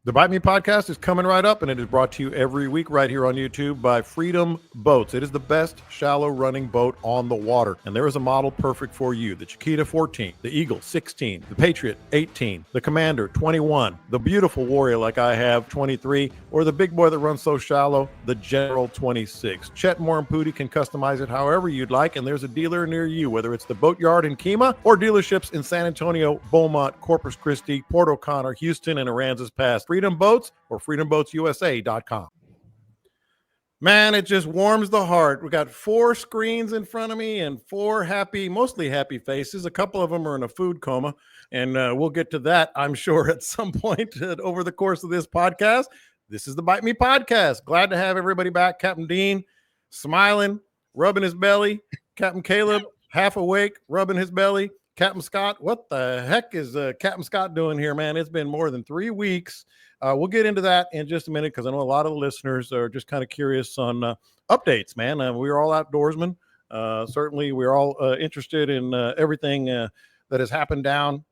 The Bite Me podcast is coming right up, and it is brought to you every week right here on YouTube by Freedom Boats. It is the best shallow running boat on the water, and there is a model perfect for you. The Chiquita 14, the Eagle 16, the Patriot 18, the Commander 21, the beautiful Warrior like I have 23, or the big boy that runs so shallow, the General 26. Chet Moore and Pooty can customize it however you'd like, and there's a dealer near you, whether it's the Boatyard in Kemah or dealerships in San Antonio, Beaumont, Corpus Christi, Port O'Connor, Houston, and Aransas Pass. Freedom Boats or freedomboatsusa.com. Man, it just warms the heart. We got 4 screens in front of me and 4 happy, mostly happy faces. A couple of them are in a food coma, and we'll get to that, I'm sure, at some point over the course of this podcast. This is the Bite Me podcast. Glad to have everybody back. Captain Dean smiling, rubbing his belly. Captain Caleb half awake, rubbing his belly. Captain Scott, what the heck is Captain Scott doing here, man? It's been more than 3 weeks. We'll get into that in just a minute because I know a lot of the listeners are just kind of curious on updates, man. We're all outdoorsmen. Certainly, we're all interested in everything that has happened down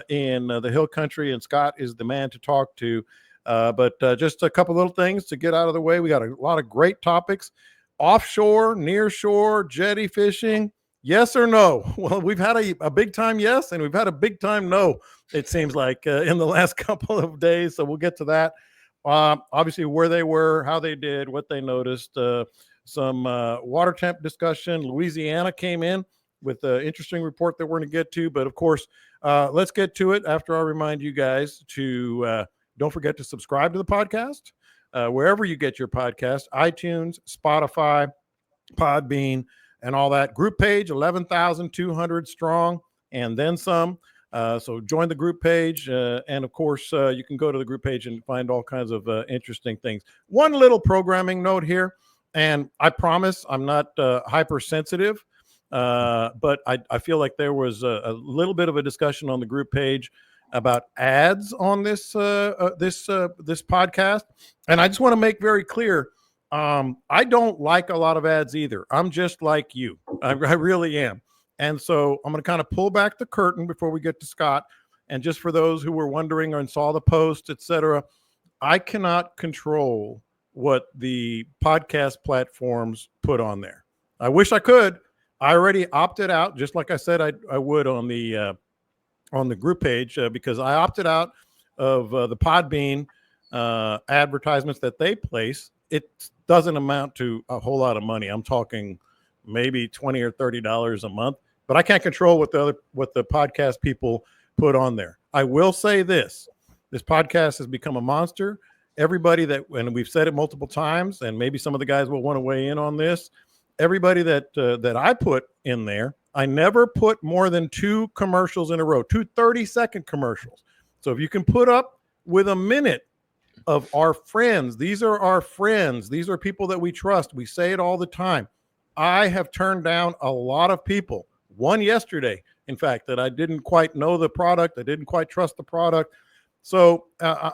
in the hill country, and Scott is the man to talk to. But just a couple little things to get out of the way. We got a lot of great topics. Offshore, nearshore, jetty fishing. Yes or no? Well, we've had a big time yes, and we've had a big time no, it seems like, in the last couple of days. So we'll get to that. Obviously, where they were, how they did, what they noticed, some water temp discussion. Louisiana came in with an interesting report that we're going to get to. But, of course, let's get to it after I remind you guys to don't forget to subscribe to the podcast, wherever you get your podcast, iTunes, Spotify, Podbean, and all that. Group page, 11,200 strong, and then some. So join the group page. And of course, you can go to the group page and find all kinds of interesting things. One little programming note here, and I promise I'm not hypersensitive, but I feel like there was a little bit of a discussion on the group page about ads on this podcast. And I just want to make very clear, I don't like a lot of ads either. I'm just like you. I really am. And so I'm going to kind of pull back the curtain before we get to Scott. And just for those who were wondering and saw the post, etc., I cannot control what the podcast platforms put on there. I wish I could. I already opted out, just like I said I would on the group page, because I opted out of the Podbean advertisements that they place. It doesn't amount to a whole lot of money. I'm talking maybe $20 or $30 a month, but I can't control what the podcast people put on there. I will say this podcast has become a monster. Everybody and we've said it multiple times, and maybe some of the guys will want to weigh in on this. Everybody that I put in there, I never put more than 2 commercials in a row, 2 30-second commercials. So if you can put up with a minute of our friends, these are our friends. These are people that we trust. We say it all the time. I have turned down a lot of people. One yesterday, in fact, that I didn't quite know the product. I didn't quite trust the product. So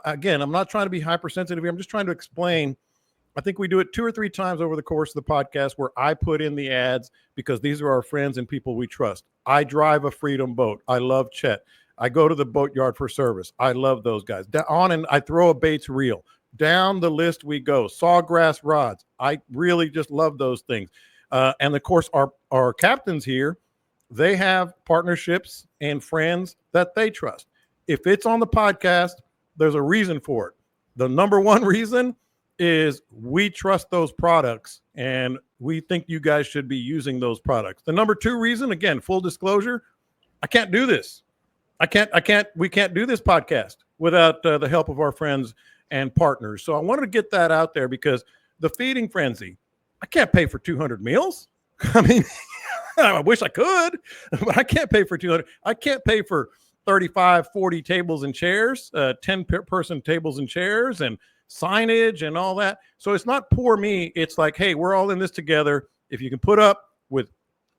again, I'm not trying to be hypersensitive here. I'm just trying to explain. I think we do it 2 or 3 times over the course of the podcast where I put in the ads because these are our friends and people we trust. I drive a Freedom boat. I love Chet. I go to the Boatyard for service. I love those guys. And I throw a baits reel. Down the list we go. Sawgrass rods. I really just love those things. And of course, our captains here, they have partnerships and friends that they trust. If it's on the podcast, there's a reason for it. The number one reason is we trust those products and we think you guys should be using those products. The number 2 reason, again, full disclosure, I can't do this. We can't do this podcast without the help of our friends and partners. So I wanted to get that out there because the feeding frenzy, I can't pay for 200 meals. I mean, I wish I could, but I can't pay for 200. I can't pay for 35, 40 tables and chairs, 10-person tables and chairs and signage and all that. So it's not poor me. It's like, hey, we're all in this together. If you can put up with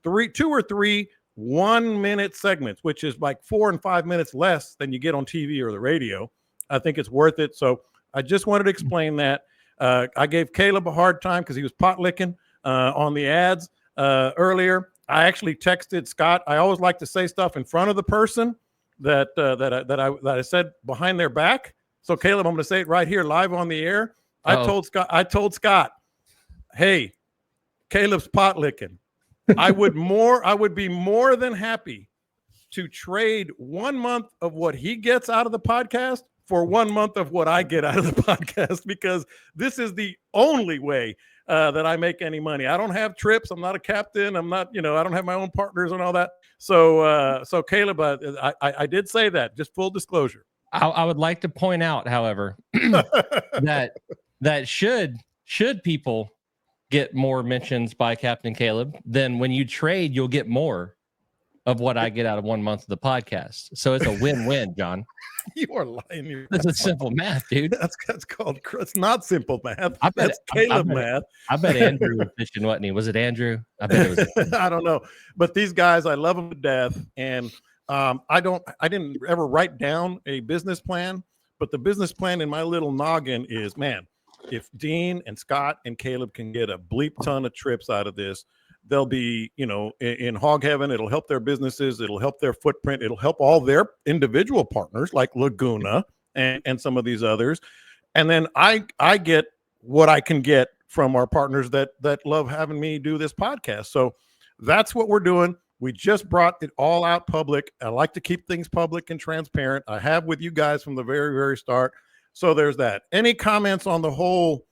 2 or 3 1-minute segments, which is like 4 and 5 minutes less than you get on TV or the radio, I think it's worth it. So I just wanted to explain that. I gave Caleb a hard time because he was pot licking on the ads earlier. I actually texted Scott. I always like to say stuff in front of the person that I said behind their back. So Caleb, I'm going to say it right here, live on the air. I told Scott, hey, Caleb's pot licking. I would be more than happy to trade 1 month of what he gets out of the podcast for 1 month of what I get out of the podcast, because this is the only way that I make any money. I don't have trips. I'm not a captain. I'm not, I don't have my own partners and all that. So Caleb, I did say that, just full disclosure. I would like to point out, however, that should people get more mentions by Captain Caleb, then when you trade, you'll get more of what I get out of 1 month of the podcast. So it's a win-win, John. You are lying. That's simple math, dude. That's called. It's not simple math. That's Caleb math. I bet Andrew was fishing, wasn't he? Was it Andrew? I bet it was. I don't know, but these guys, I love them to death, and I didn't ever write down a business plan, but the business plan in my little noggin is, man, if Dean and Scott and Caleb can get a bleep ton of trips out of this, they'll be, in hog heaven. It'll help their businesses. It'll help their footprint. It'll help all their individual partners like Laguna and some of these others. And then I get what I can get from our partners that love having me do this podcast. So that's what we're doing. We just brought it all out public. I like to keep things public and transparent. I have with you guys from the very, very start. So there's that. Any comments on the whole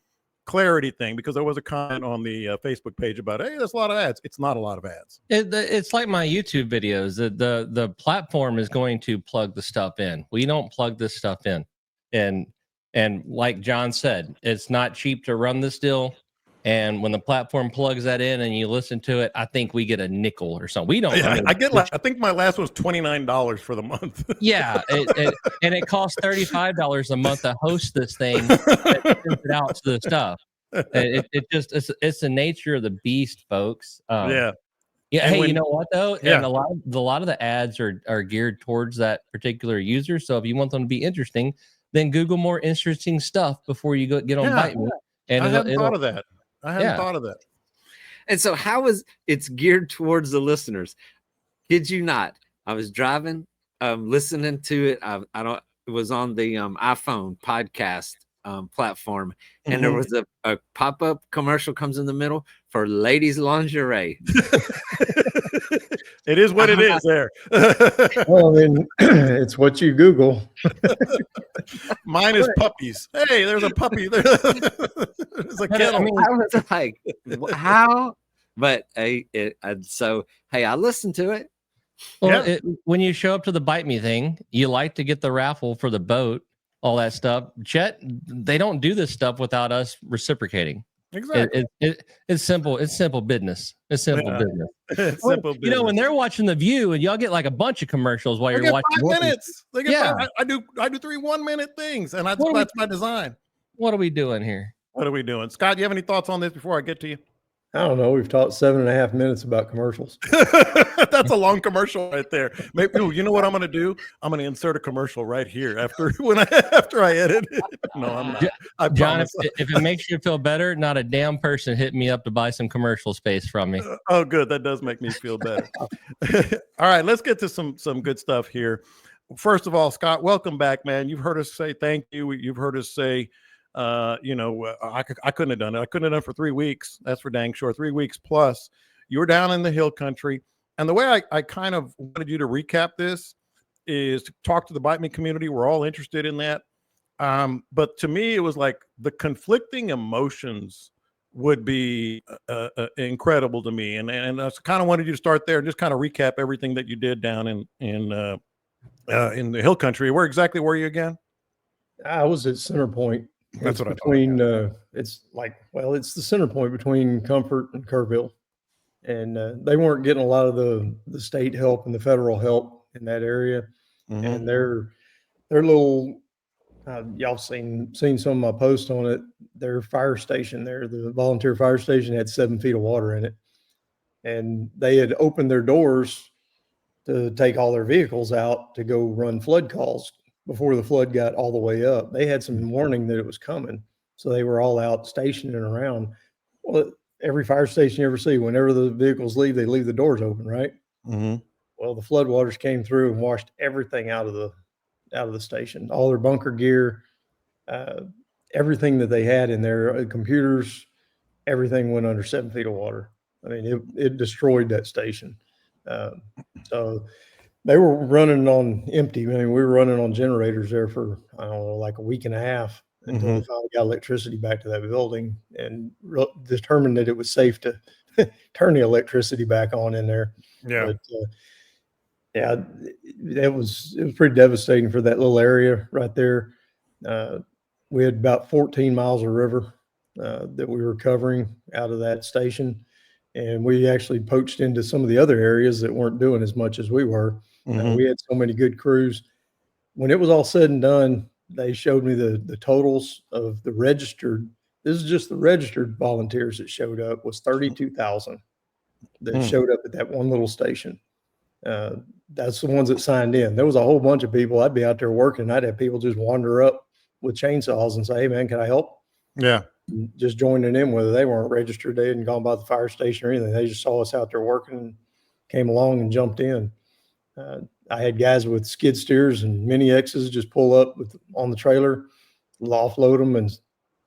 clarity thing? Because there was a comment on the Facebook page about, hey, there's a lot of ads. It's not a lot of ads. It's like my YouTube videos. The platform is going to plug the stuff in. We don't plug this stuff in. And like John said, it's not cheap to run this deal. And when the platform plugs that in and you listen to it, I think we get a nickel or something. We don't. Yeah, I think my last one was $29 for the month. Yeah, and it costs $35 a month to host this thing and send it out to the stuff. It's the nature of the beast, folks. Yeah. Hey, you know what though? Yeah. And a lot of the ads are geared towards that particular user. So if you want them to be interesting, then Google more interesting stuff before you get on Bite Me. And I hadn't thought of that. And so how is it's geared towards the listeners? Kid you not? I was driving, listening to it. It was on the iPhone podcast platform, and there was a pop-up commercial comes in the middle for ladies lingerie. It is what it is there. Well, I mean, it's what you Google. Mine is puppies. Hey, there's a puppy there. There's a kennel. I mean, I was like, how? But so hey, I listened to it. Well, when you show up to the Bite Me thing, you like to get the raffle for the boat, all that stuff. Chet, they don't do this stuff without us reciprocating. Exactly. It's simple. It's simple business. It's simple business. It's simple business. When they're watching The View and y'all get like a bunch of commercials while you're watching 5 minutes. They get I do 3 1-minute things, and that's my design. What are we doing here? What are we doing? Scott, you have any thoughts on this before I get to you? I don't know. We've talked 7.5 minutes about commercials. That's a long commercial right there. Maybe you know what I'm going to do? I'm going to insert a commercial right here after I edit it. No, I'm not. I John, if it makes you feel better, not a damn person hit me up to buy some commercial space from me. Oh, good. That does make me feel better. All right, let's get to some good stuff here. First of all, Scott, welcome back, man. You've heard us say thank you. You've heard us say, I couldn't have done it. I couldn't have done it for 3 weeks. That's for dang sure. 3 weeks plus. You were down in the hill country. And the way I kind of wanted you to recap this is to talk to the Bite Me community. We're all interested in that. But to me, it was like the conflicting emotions would be incredible to me. And I kind of wanted you to start there and just kind of recap everything that you did down in the hill country. Where exactly were you again? I was at Center Point. That's what between, it's the center point between Comfort and Kerrville. And they weren't getting a lot of the state help and the federal help in that area. Mm-hmm. And their little, y'all seen some of my posts on it. Their fire station there, the volunteer fire station, had 7 feet of water in it. And they had opened their doors to take all their vehicles out to go run flood calls before the flood got all the way up. They had some warning that it was coming. So they were all out stationing around. Well, every fire station you ever see, whenever the vehicles leave, they leave the doors open, right? Mm-hmm. Well, the floodwaters came through and washed everything out of the station, all their bunker gear, everything that they had in there, computers, everything went under 7 feet of water. I mean, it destroyed that station. So they were running on empty. I mean, we were running on generators there for, I don't know, like a week and a half until we finally got electricity back to that building and determined that it was safe to turn the electricity back on in there. Yeah. But yeah, it was pretty devastating for that little area right there. We had about 14 miles of river that we were covering out of that station. And we actually poached into some of the other areas that weren't doing as much as we were. We had so many good crews. When it was all said and done, they showed me the totals of the registered. This is just the registered volunteers that showed up was 32,000 that showed up at that one little station. That's the ones that signed in. There was a whole bunch of people. I'd be out there working. I'd have people just wander up with chainsaws and say, "Hey man, can I help?" Yeah. Just joining in, whether they weren't registered, they hadn't gone by the fire station or anything. They just saw us out there working and came along and jumped in. I had guys with skid steers and mini X's just pull up on the trailer, offload them, and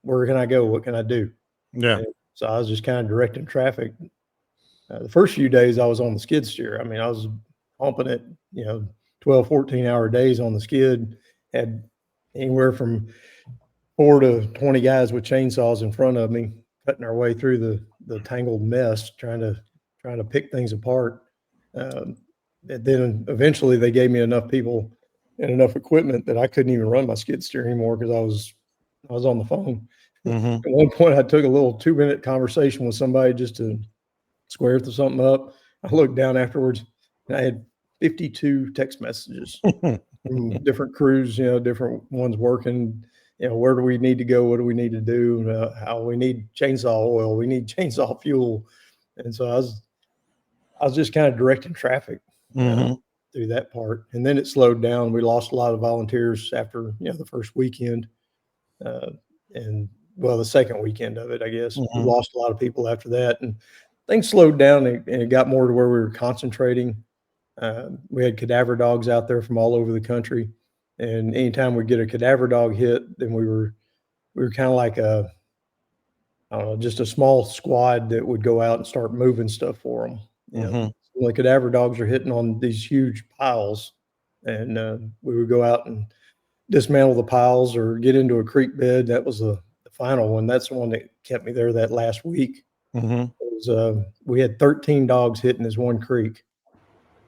where can I go? What can I do? Yeah. And so I was just kind of directing traffic. The first few days I was on the skid steer. I mean, I was humping it, 12, 14-hour days on the skid, had anywhere from 4 to 20 guys with chainsaws in front of me, cutting our way through the tangled mess, trying to pick things apart. And then eventually they gave me enough people and enough equipment that I couldn't even run my skid steer anymore because I was on the phone. At one point I took a little 2-minute conversation with somebody just to square something up. I looked down afterwards and I had 52 text messages from different crews, different ones working. Where do we need to go? What do we need to do? How we need chainsaw oil. We need chainsaw fuel. And so I was just kind of directing traffic through that part. And then it slowed down. We lost a lot of volunteers after, the first weekend. And well, the second weekend of it, I guess. We lost a lot of people after that. And things slowed down and it got more to where we were concentrating. We had cadaver dogs out there from all over the country. And anytime we get a cadaver dog hit, then we were kind of like I don't know, just a small squad that would go out and start moving stuff for them. The cadaver dogs are hitting on these huge piles, and we would go out and dismantle the piles or get into a creek bed. That was the final one. That's the one that kept me there that last week. It was, we had 13 dogs hitting this one creek.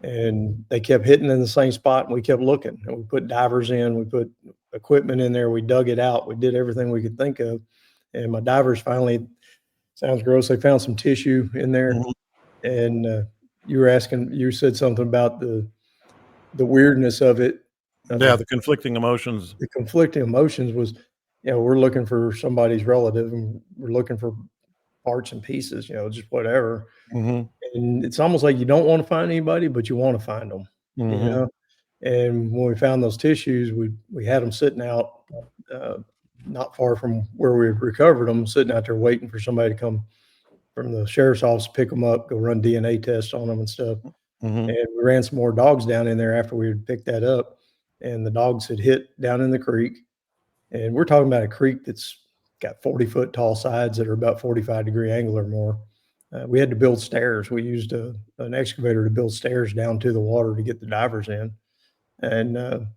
And they kept hitting in the same spot, and we kept looking. And we put divers in, we put equipment in there, we dug it out, we did everything we could think of. And my divers finally, sounds gross, they found some tissue in there. And you said something about the weirdness of it. The conflicting emotions. The conflicting emotions was, we're looking for somebody's relative and we're looking for parts and pieces, just whatever. And it's almost like you don't want to find anybody, but you want to find them, And when we found those tissues, we had them sitting out not far from where we had recovered them, sitting out there waiting for somebody to come from the sheriff's office, pick them up, go run DNA tests on them and stuff. And we ran some more dogs down in there after we had picked that up, and the dogs had hit down in the creek. And we're talking about a creek that's got 40-foot tall sides that are about 45-degree angle or more. We had to build stairs. We used an excavator to build stairs down to the water to get the divers in. And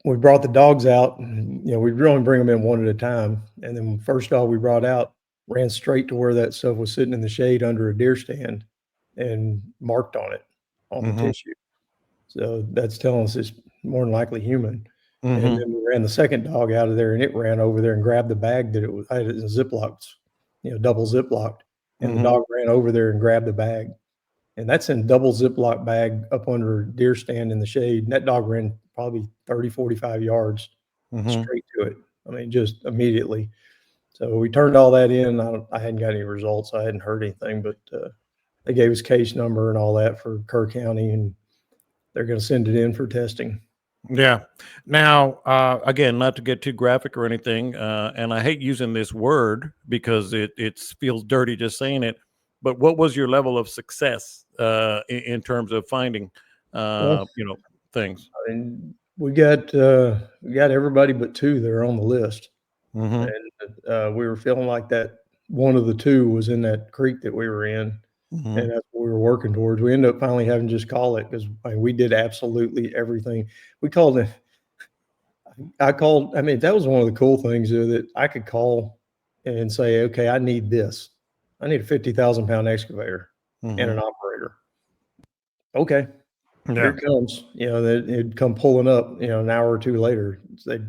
we brought the dogs out, and, we'd only bring them in one at a time. And then the first dog we brought out ran straight to where that stuff was sitting in the shade under a deer stand and marked on it, on the tissue. So that's telling us it's more than likely human. And then we ran the second dog out of there, and it ran over there and grabbed the bag that I had it in Ziplocs, double Ziplocked. And the dog ran over there and grabbed the bag. And that's in double Ziploc bag up under a deer stand in the shade. And that dog ran probably 30, 45 yards straight to it. I mean, just immediately. So we turned all that in. I hadn't got any results. I hadn't heard anything, but they gave us case number and all that for Kerr County, and they're going to send it in for testing. Yeah. Now, again, not to get too graphic or anything, and I hate using this word because it feels dirty just saying it, but what was your level of success in terms of finding, things? I mean, we got everybody but two that are on the list. Mhm. And we were feeling like that one of the two was in that creek that we were in, Mhm. and that's what we were working towards. We ended up finally having to just call it because we did absolutely everything. We called it. I called. I mean, that was one of the cool things that I could call and say, "Okay, I need this. I need a 50,000 pound excavator and an Mhm. operator." Okay, here Yeah. it comes. You know, it'd come pulling up. You know, an hour or two later, they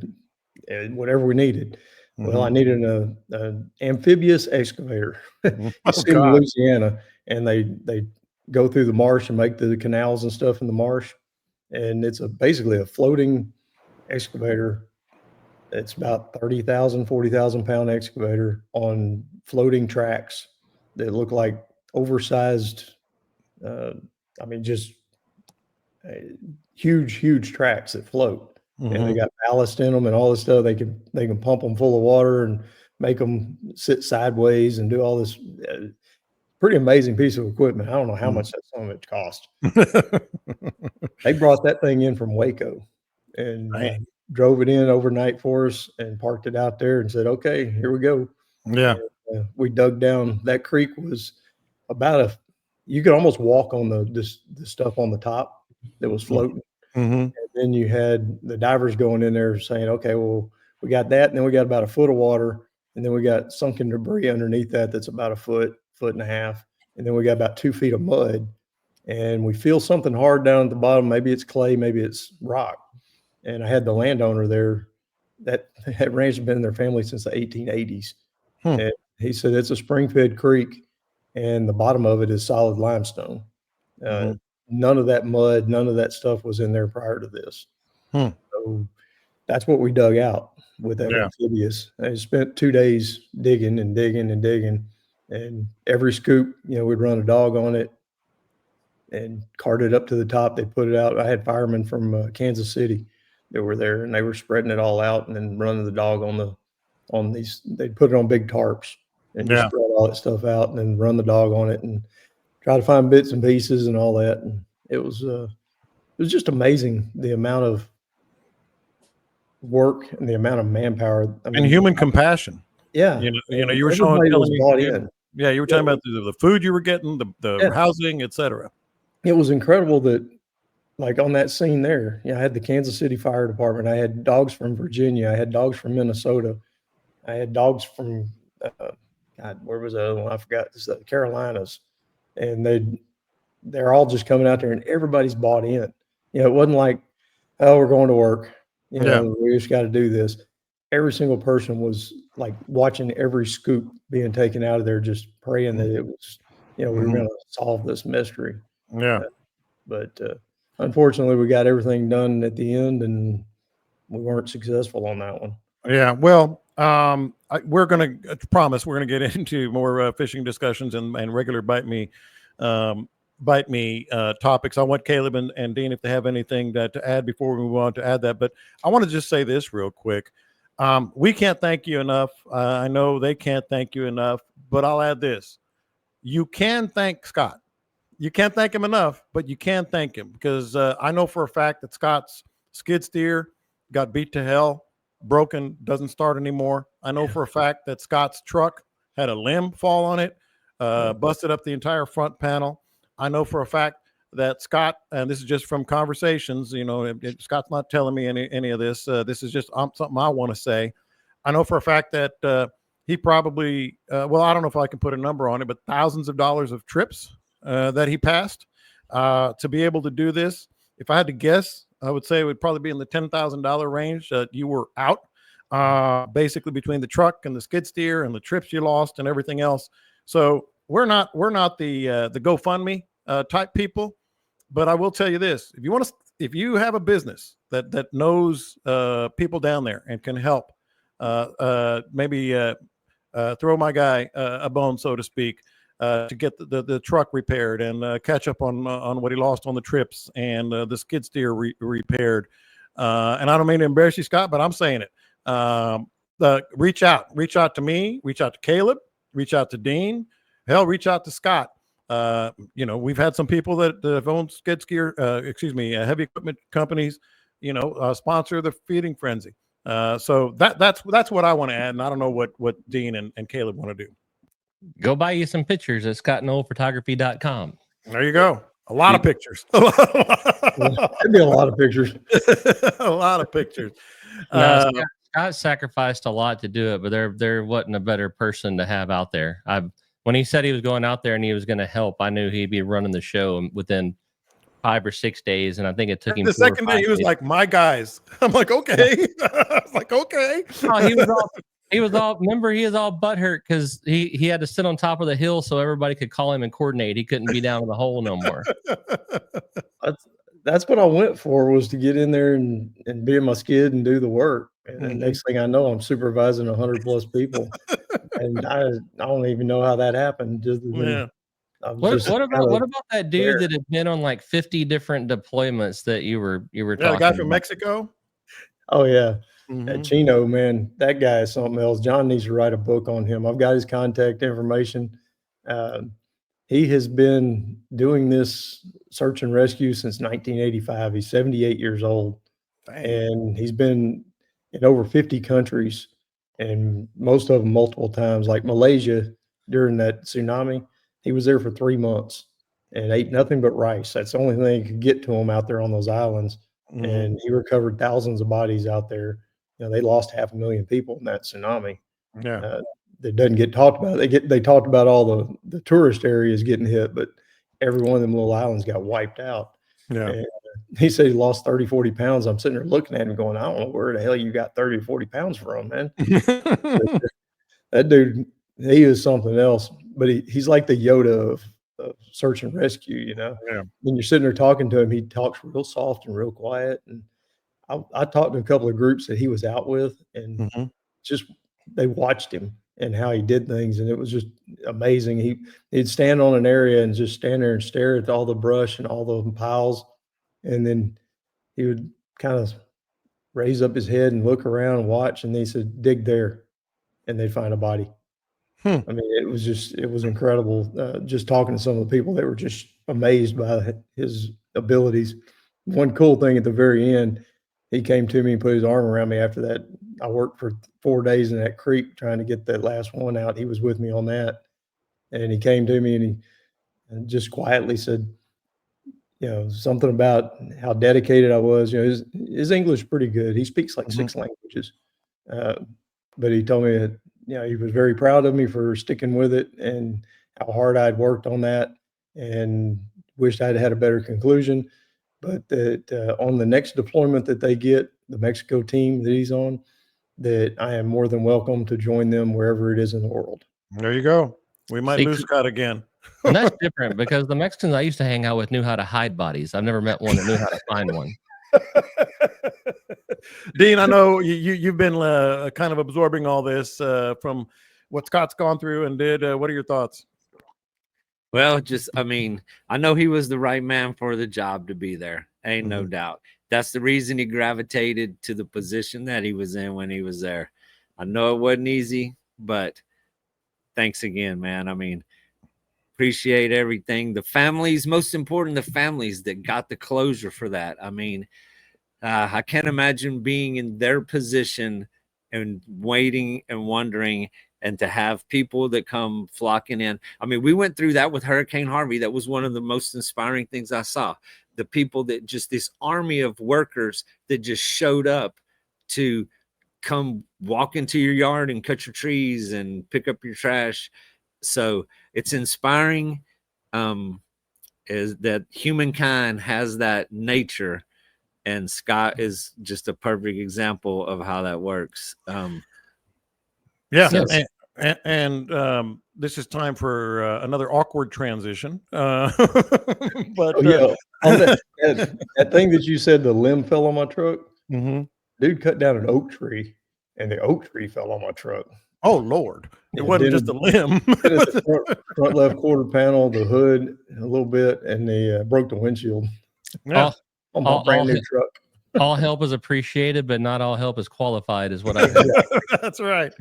whatever we needed. Well, I Mhm. needed a amphibious excavator. Mhm. It's Oh in God. Louisiana, and they go through the marsh and make the canals and stuff in the marsh, and it's basically a floating excavator. It's about 30,000, 40,000 pound excavator on floating tracks that look like oversized. Uh, I mean, just uh, huge tracks that float, and they Mhm. got ballast in them and all this stuff. They can pump them full of water and make them sit sideways and do all this. Pretty amazing piece of equipment. I don't know how Mhm. much that some of it cost. They brought that thing in from Waco and Man. drove it in overnight for us and parked it out there and said, "Okay, here we go." Yeah. And we dug down. That creek was about you could almost walk on the stuff on the top that was floating. Mhm. And then you had the divers going in there saying, "Okay, well, we got that, and then we got about a foot of water, and then we got sunken debris underneath that that's about a foot and a half, and then we got about 2 feet of mud, and we feel something hard down at the bottom. Maybe it's clay, maybe it's rock." And I had the landowner there. That ranch has been in their family since the 1880s, Hmm. and he said it's a spring-fed creek, and the bottom of it is solid limestone. Uh, Mhm. None of that mud, none of that stuff was in there prior to this. Hmm. So that's what we dug out with that Yeah. amphibious. I spent 2 days digging and digging and digging. And every scoop, we'd run a dog on it and cart it up to the top. They put it out. I had firemen from Kansas City that were there, and they were spreading it all out and then running the dog on these. They'd put it on big tarps and just Yeah. spread all that stuff out and then run the dog on it and try to find bits and pieces and all that. And it was just amazing the amount of work and the amount of manpower. I And mean, human compassion. yeah, You were everybody was telling me, bought in. yeah, you were Yeah, talking about the food you were getting, the yeah. housing, etc. It was incredible that, like, on that scene there, I had the Kansas City Fire Department. I had dogs from Virginia. I had dogs from Minnesota. I had dogs from, uh, God, where was the other one? I forgot. It's the Carolinas, and they're all just coming out there, and everybody's bought in. It wasn't like, "Oh, we're going to work. Yeah. We just got to do this." Every single person was like watching every scoop being taken out of there, just praying that it was, we were Mhm. going to solve this mystery. Yeah. But unfortunately, we got everything done at the end, and we weren't successful on that one. Yeah. Well, we're going to promise we're going to get into more fishing discussions and regular um, bite me topics. I want Caleb and Dean if they have anything to add before we move on to add that. But I want to just say this real quick. We can't thank you enough. I know they can't thank you enough, but I'll add this. You can thank Scott. You can't thank him enough, but you can thank him because I know for a fact that Scott's skid steer got beat to hell, broken, doesn't start anymore. I know for a fact that Scott's truck had a limb fall on it, busted up the entire front panel. I know for a fact that Scott, and this is just from conversations, Scott's not telling me any of this. This is just something I want to say. I know for a fact that he probably, well, I don't know if I can put a number on it, but thousands of dollars of trips that he passed to be able to do this. If I had to guess, I would say it would probably be in the $10,000 range. You were out basically between the truck and the skid steer and the trips you lost and everything else. So we're not the GoFundMe type people, but I will tell you this: if you have a business that knows people down there and can help, maybe throw my guy a bone, so to speak, to get the truck repaired and catch up on what he lost on the trips and the skid steer repaired. And I don't mean to embarrass you, Scott, but I'm saying it. Reach out to me, reach out to Caleb, reach out to Dean, hell, reach out to Scott. We've had some people that have owned skid steer, heavy equipment companies sponsor the feeding frenzy. So that's what I want to add, and I don't know what Dean and Caleb want to do. Go buy you some pictures at scottnoelphotography.com. There you go. A lot of pictures. There'd be a lot of pictures. A lot of pictures. Scott sacrificed a lot to do it, but there wasn't a better person to have out there. When he said he was going out there and he was going to help, I knew he'd be running the show within 5 or 6 days, and I think it took him. The second day, he was like, "My guys." I'm like, "Okay." I was like, "Okay." Oh, he was all. Remember, he was all butthurt because he had to sit on top of the hill so everybody could call him and coordinate. He couldn't be down in the hole no more. That's what I went for, was to get in there and be in my skid and do the work. And the next thing I know, I'm supervising 100+ people, and I don't even know how that happened. What about that dude that had been on like 50 different deployments that you were talking the guy from about? Mexico? Oh yeah. That Chino, man, that guy is something else. John needs to write a book on him. I've got his contact information. He has been doing this search and rescue since 1985. He's 78 years old. Dang. And he's been in over 50 countries, and most of them multiple times. Like Malaysia, during that tsunami, he was there for 3 months and ate nothing but rice. That's the only thing that could get to him out there on those islands. And he recovered thousands of bodies out there. They lost 500,000 people in that tsunami. Yeah. That doesn't get talked about. They talked about all the tourist areas getting hit, but every one of them little islands got wiped out. Yeah. And he said he lost 30, 40 pounds. I'm sitting there looking at him going, I don't know where the hell you got 30 or 40 pounds from, man. That dude, he is something else, but he's like the Yoda of search and rescue, Yeah. When you're sitting there talking to him, he talks real soft and real quiet. And I talked to a couple of groups that he was out with, and just they watched him and how he did things, and it was just amazing. He'd stand on an area and just stand there and stare at all the brush and all the piles, and then he would kind of raise up his head and look around and watch, and they said, "Dig there," and they'd find a body. I mean, it was incredible. Just talking to some of the people, they were just amazed by his abilities. One cool thing at the very end, he came to me and put his arm around me after that. I worked for 4 days in that creek trying to get that last one out. He was with me on that. And he came to me and he just quietly said, something about how dedicated I was. His English is pretty good. He speaks like 6 languages. But he told me that, he was very proud of me for sticking with it and how hard I'd worked on that, and wished I'd had a better conclusion. But that on the next deployment that they get, the Mexico team that he's on, that I am more than welcome to join them wherever it is in the world. There you go. We might lose Scott again. And that's different because the Mexicans I used to hang out with knew how to hide bodies. I've never met one that knew how to find one. Dean, I know you've been kind of absorbing all this from what Scott's gone through and did. What are your thoughts? Well, I know he was the right man for the job to be there. Ain't no doubt. That's the reason he gravitated to the position that he was in when he was there. I know it wasn't easy, but thanks again, man. I mean, appreciate everything. The families, most important, the families that got the closure for that. I mean, I can't imagine being in their position and waiting and wondering, and to have people that come flocking in. I mean, we went through that with Hurricane Harvey. That was one of the most inspiring things I saw. The people that just this army of workers that just showed up to come walk into your yard and cut your trees and pick up your trash. So it's inspiring is that humankind has that nature. And Scott is just a perfect example of how that works. Yeah. And this is time for another awkward transition. But that thing that you said, the limb fell on my truck. Dude cut down an oak tree, and the oak tree fell on my truck. Oh Lord! It wasn't just a limb. front left quarter panel, the hood a little bit, and they broke the windshield. Yeah. On my brand new truck. All help is appreciated, but not all help is qualified, is what I heard. That's right.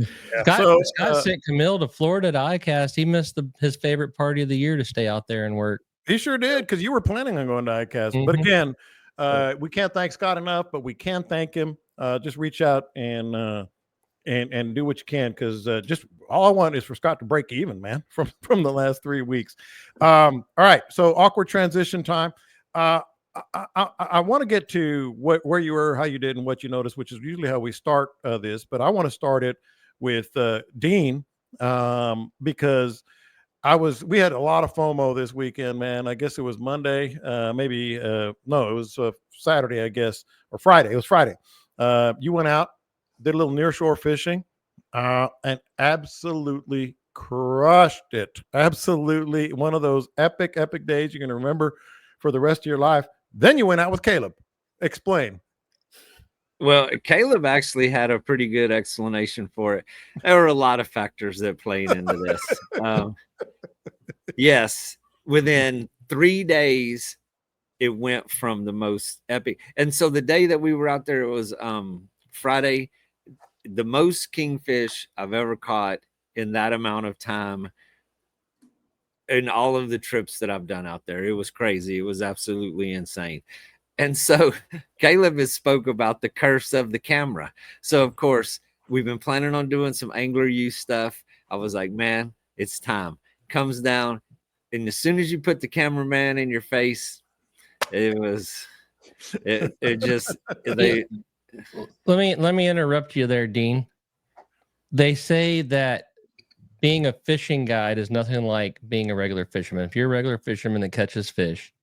Yeah. Scott sent Camille to Florida to ICAST. He missed his favorite party of the year to stay out there and work. He sure did, because you were planning on going to ICAST. But again, We can't thank Scott enough, but we can thank him. Just reach out and do what you can, because just all I want is for Scott to break even, man, from the last 3 weeks. All right, so awkward transition time. I want to get to where you were, how you did, and what you noticed, which is usually how we start this. But I want to start it with Dean, because we had a lot of FOMO this weekend, man. I guess it was Monday, maybe no, it was Saturday, I guess, or Friday. It was Friday. You went out, did a little nearshore fishing, and absolutely crushed it. Absolutely one of those epic days you're going to remember for the rest of your life. Then you went out with Caleb. Explain. Well, Caleb actually had a pretty good explanation for it. There were a lot of factors that played into this. Yes, within 3 days, it went from the most epic. And so the day that we were out there, it was Friday, the most kingfish I've ever caught in that amount of time in all of the trips that I've done out there. It was crazy. It was absolutely insane. And so Caleb has spoke about the curse of the camera. So of course, we've been planning on doing some angler use stuff. I was like, man, it's time. Comes down, and as soon as you put the cameraman in your face, it just they. Let me interrupt you there, Dean. They say that being a fishing guide is nothing like being a regular fisherman. If you're a regular fisherman that catches fish,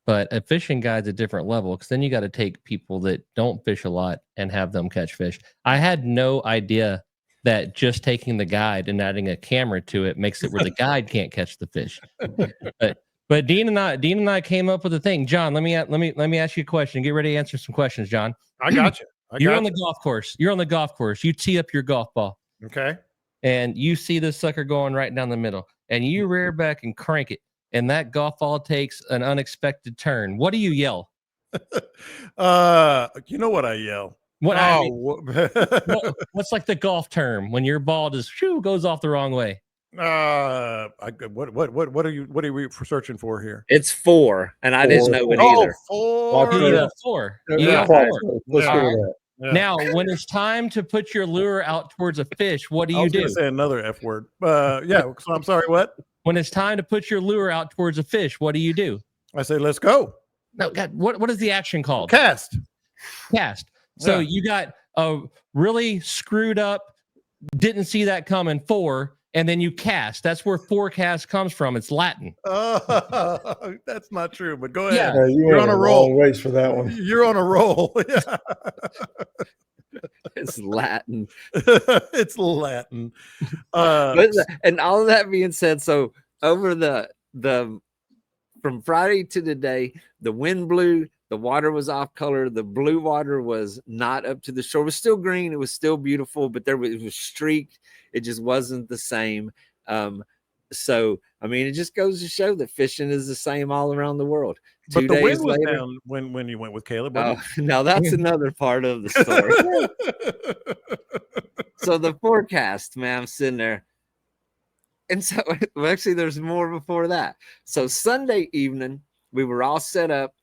but a fishing guide's a different level, because then you got to take people that don't fish a lot and have them catch fish. I had no idea that just taking the guide and adding a camera to it makes it where the guide can't catch the fish. But Dean and I came up with a thing. John, let me ask you a question. Get ready to answer some questions, John. I got you. You're on the golf course. You're on the golf course. You tee up your golf ball. Okay. And you see this sucker going right down the middle, and you rear back and crank it, and that golf ball takes an unexpected turn. What do you yell? You know what I yell? What? I mean, what's like the golf term when your ball just goes off the wrong way? What are we searching for here? It's 4, and I didn't know it either. 4. You yell 4. You yell 4. Let's go with that. Yeah. Now, when it's time to put your lure out towards a fish, what do you do? Say another F word. Yeah. So I'm sorry. What? When it's time to put your lure out towards a fish, what do? I say, let's go. No, God, what is the action called? Cast. So Yeah. you got a really screwed up, didn't see that coming 4, and then you cast. That's where forecast comes from. It's Latin. That's not true, but go ahead. Yeah. You're on a roll. Ways for that one. You're on a roll. It's Latin. It's Latin. And all of that being said, so over the from Friday to today, the wind blew, the water was off color, the blue water was not up to the shore. It was still green, it was still beautiful, but it was streaked. It just wasn't the same. So I mean, it just goes to show that fishing is the same all around the world. But 2 the days wind was later, down when you went with Caleb. oh, now that's another part of the story. So the forecast, man, I'm sitting there. And so well, actually there's more before that. So Sunday evening, we were all set up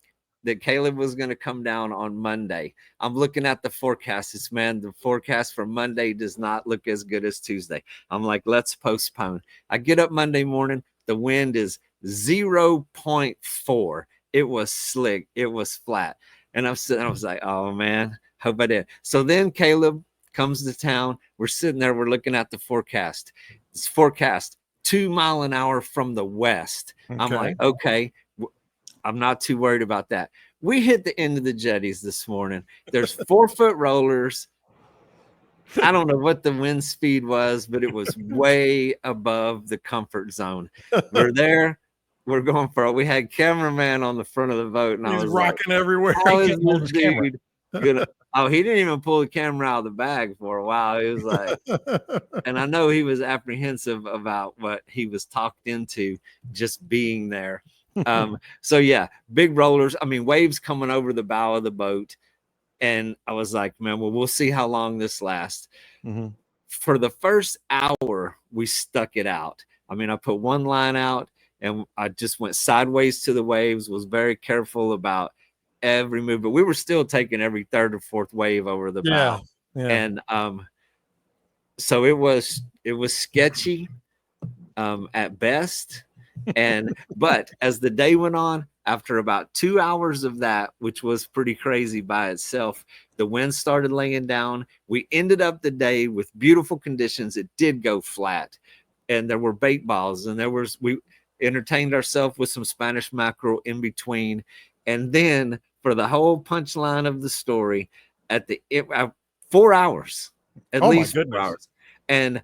that Caleb was going to come down on Monday. I'm looking at the forecast. It's, man, the forecast for Monday does not look as good as Tuesday. I'm like, let's postpone. I get up Monday morning. The wind is 0.4. It was slick. It was flat. And I was like, oh man, hope I did. So then Caleb comes to town. We're sitting there. We're looking at the forecast. It's forecast 2 miles an hour from the west. Okay. I'm like, okay, I'm not too worried about that. We hit the end of the jetties this morning. There's 4-foot rollers. I don't know what the wind speed was, but it was way above the comfort zone. We're there. We're going for it. We had cameraman on the front of the boat, and He's I was rocking like, everywhere. how is this dude gonna? Oh, he didn't even pull the camera out of the bag for a while. He was like, and I know he was apprehensive about what he was talked into just being there. So yeah, big rollers. I mean, waves coming over the bow of the boat. And I was like, man, well, we'll see how long this lasts. Mm-hmm. For the first hour, we stuck it out. I mean, I put one line out and I just went sideways to the waves, was very careful about every move, but we were still taking every third or fourth wave over the bow. Yeah. And so it was sketchy at best. But as the day went on, after about 2 hours of that, which was pretty crazy by itself, the wind started laying down. We ended up the day with beautiful conditions. It did go flat, and there were bait balls, and we entertained ourselves with some Spanish mackerel in between. And then for the whole punchline of the story, at the 4 hours, at least 4 hours, and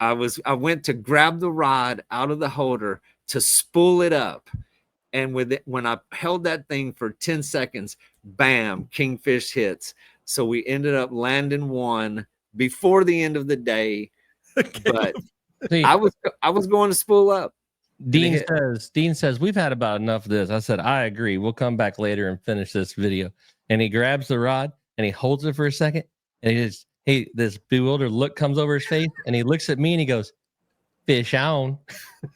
I went to grab the rod out of the holder to spool it up. And when I held that thing for 10 seconds, bam, kingfish hits. So we ended up landing one before the end of the day. But See, I was going to spool up. Dean says, we've had about enough of this. I said, I agree. We'll come back later and finish this video. And he grabs the rod and he holds it for a second. And this bewildered look comes over his face. And he looks at me and he goes, fish on.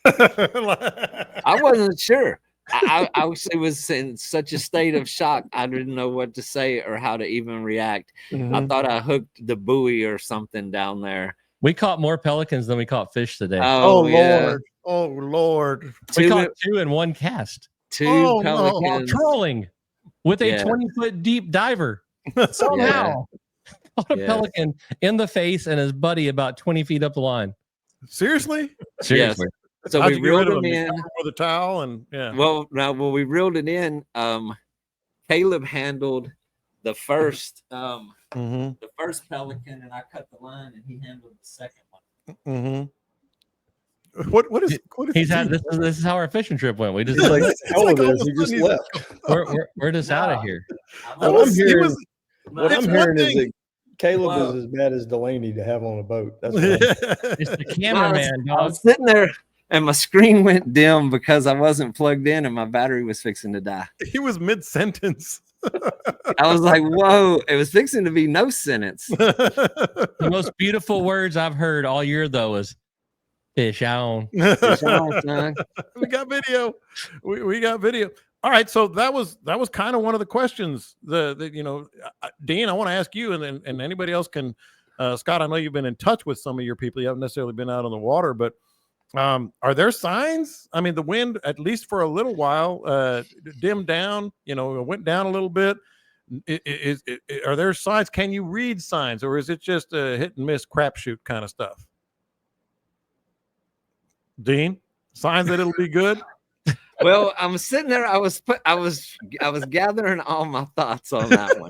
I wasn't sure. I was in such a state of shock. I didn't know what to say or how to even react. Mm-hmm. I thought I hooked the buoy or something down there. We caught more pelicans than we caught fish today. Oh yeah. Lord. Oh Lord. We caught 2 in one cast. 2 pelicans. While trolling with a 20-foot deep diver. Somehow caught a pelican in the face and his buddy about 20 feet up the line. Seriously? Seriously. Yes. So we reeled him in with a towel and Well, we reeled it in. Caleb handled the first the first pelican, and I cut the line, and he handled the second one. Mm-hmm. What is he's had this is how our fishing trip went. We just He's like, hell of this. He just left. We're just out of here. What I'm hearing is that Caleb is as bad as Delaney to have on a boat. That's what it's the cameraman, dog. I was sitting there and my screen went dim because I wasn't plugged in and my battery was fixing to die. He was mid-sentence. I was like, whoa, it was fixing to be no sentence. The most beautiful words I've heard all year, though, is fish on. Fish on, son. We got video. We got video. All right, so that was kind of one of the questions. Dean, I want to ask you, and anybody else can. Scott, I know you've been in touch with some of your people. You haven't necessarily been out on the water, but are there signs? I mean, the wind, at least for a little while, dimmed down. Went down a little bit. Are there signs? Can you read signs, or is it just a hit and miss crapshoot kind of stuff? Dean, signs that it'll be good. Well, I'm sitting there. I was gathering all my thoughts on that one.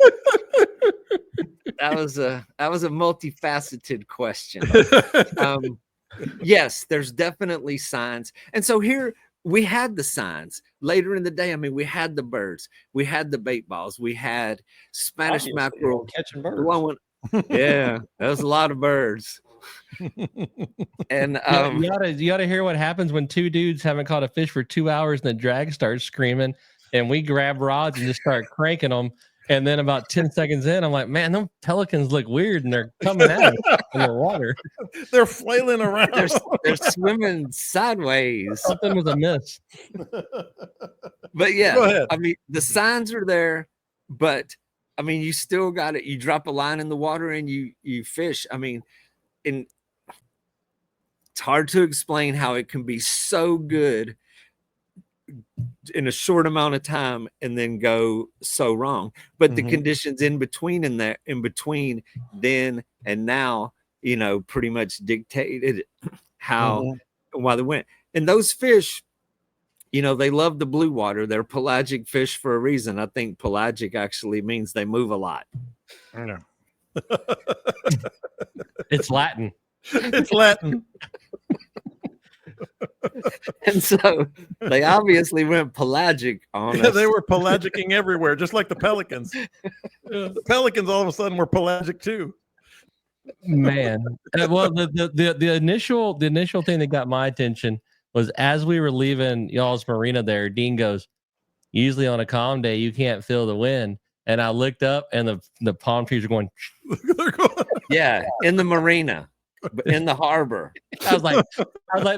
That was a multifaceted question. Yes, there's definitely signs, and so here we had the signs later in the day. I mean, we had the birds, we had the bait balls, we had Spanish mackerel catching birds. Yeah, that was a lot of birds. And you gotta hear what happens when 2 dudes haven't caught a fish for 2 hours and the drag starts screaming, and we grab rods and just start cranking them. And then about 10 seconds in, I'm like, man, them pelicans look weird and they're coming out in the water. They're flailing around. They're swimming sideways. Something was amiss. But yeah, Go ahead. I mean, the signs are there, but I mean, you still got it. You drop a line in the water and you fish. I mean, it's hard to explain how it can be so good in a short amount of time and then go so wrong. But the conditions in between then and now, pretty much dictated how why they went. And those fish, they love the blue water. They're pelagic fish for a reason. I think pelagic actually means they move a lot. I know. It's Latin. It's Latin. And so they obviously went pelagic on us. They were pelagicing everywhere, just like the pelicans. The pelicans all of a sudden were pelagic too. Man, well, the initial thing that got my attention was as we were leaving y'all's marina there, Dean goes, usually on a calm day, you can't feel the wind. And I looked up and the palm trees are going. Yeah, in the marina, in the harbor. I was like,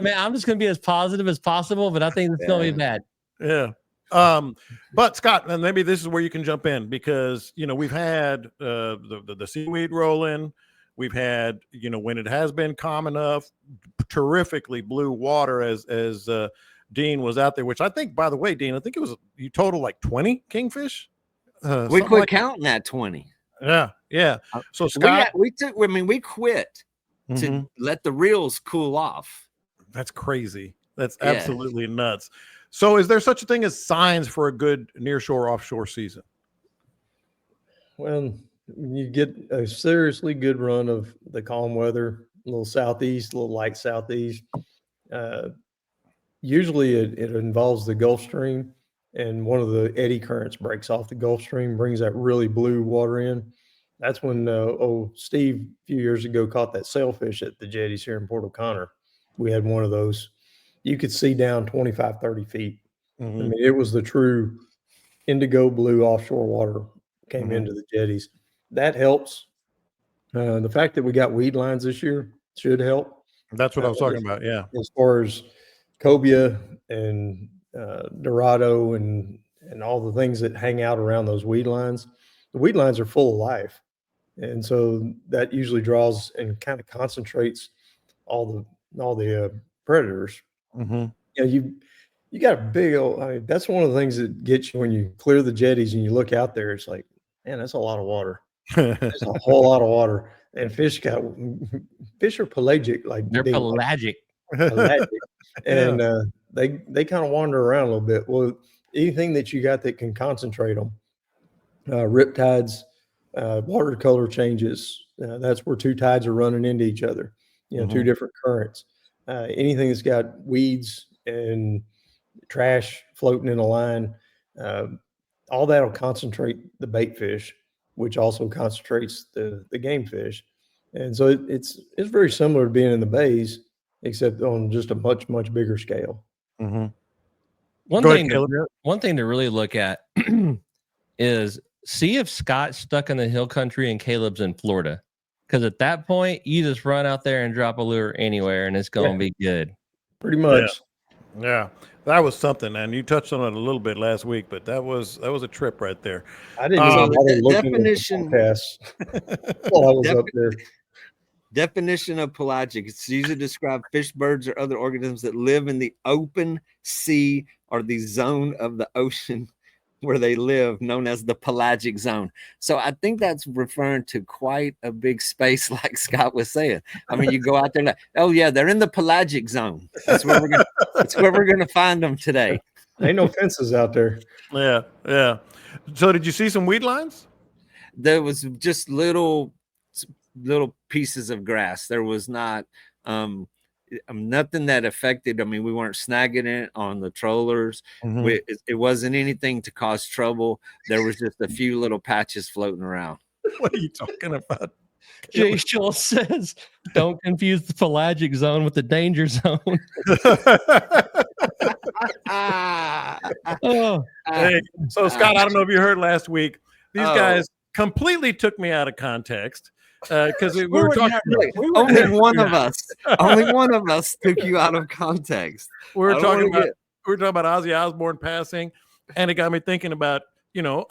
man, I'm just going to be as positive as possible, but I think it's going to be bad. Yeah. But Scott, and maybe this is where you can jump in because we've had the seaweed roll in. We've had when it has been calm enough, terrifically blue water as Dean was out there. Which I think, by the way, Dean, I think it was you total like 20 kingfish. We quit counting at 20. Yeah. So Scott, we quit to let the reels cool off. That's crazy. That's absolutely nuts. So is there such a thing as signs for a good nearshore offshore season? Well, you get a seriously good run of the calm weather, a little southeast, a little light southeast. Usually it involves the Gulf Stream, and one of the eddy currents breaks off the Gulf Stream, brings that really blue water in. That's when Steve a few years ago caught that sailfish at the jetties here in Port O'Connor. We had one of those. You could see down 25, 30 feet. I mean, it was the true indigo blue offshore water came into the jetties. That helps. The fact that we got weed lines this year should help. That's what I was talking about. Yeah. As far as cobia and dorado and all the things that hang out around those weed lines, the weed lines are full of life. And so that usually draws and kind of concentrates all the predators. You got a big old, I mean, that's one of the things that gets you when you clear the jetties and you look out there, it's like, man, that's a lot of water. There's a whole lot of water. And fish are pelagic, like they're pelagic. And they kind of wander around a little bit. Well, anything that you got that can concentrate them, riptides, watercolor changes, that's where two tides are running into each other, two different currents. Anything that's got weeds and trash floating in a line, all that'll concentrate the bait fish, which also concentrates the game fish. And so it's very similar to being in the bays, except on just a much, much bigger scale. One thing to really look at is see if Scott's stuck in the hill country and Caleb's in Florida. Because at that point, you just run out there and drop a lure anywhere, and it's going to be good. Pretty much. Yeah, that was something, and you touched on it a little bit last week, but that was a trip right there. I didn't even bother looking at the podcast while I was up there. Definition of pelagic: it's used to describe fish, birds, or other organisms that live in the open sea or the zone of the ocean where they live, known as the pelagic zone. So I think that's referring to quite a big space, like Scott was saying. I mean, you go out there and oh yeah, they're in the pelagic zone. That's where we're gonna find them today. Ain't no fences out there. Yeah. So did you see some weed lines? There was just little pieces of grass. There was not nothing that affected. I mean, we weren't snagging it on the trollers. It wasn't anything to cause trouble. There was just a few little patches floating around. What are you talking about? Jay Schull says, don't confuse the pelagic zone with the danger zone. Hey, so Scott, I don't know if you heard last week, these guys completely took me out of context. Because we were talking only one of us took you out of context. We were talking about Ozzy Osbourne passing, and it got me thinking about,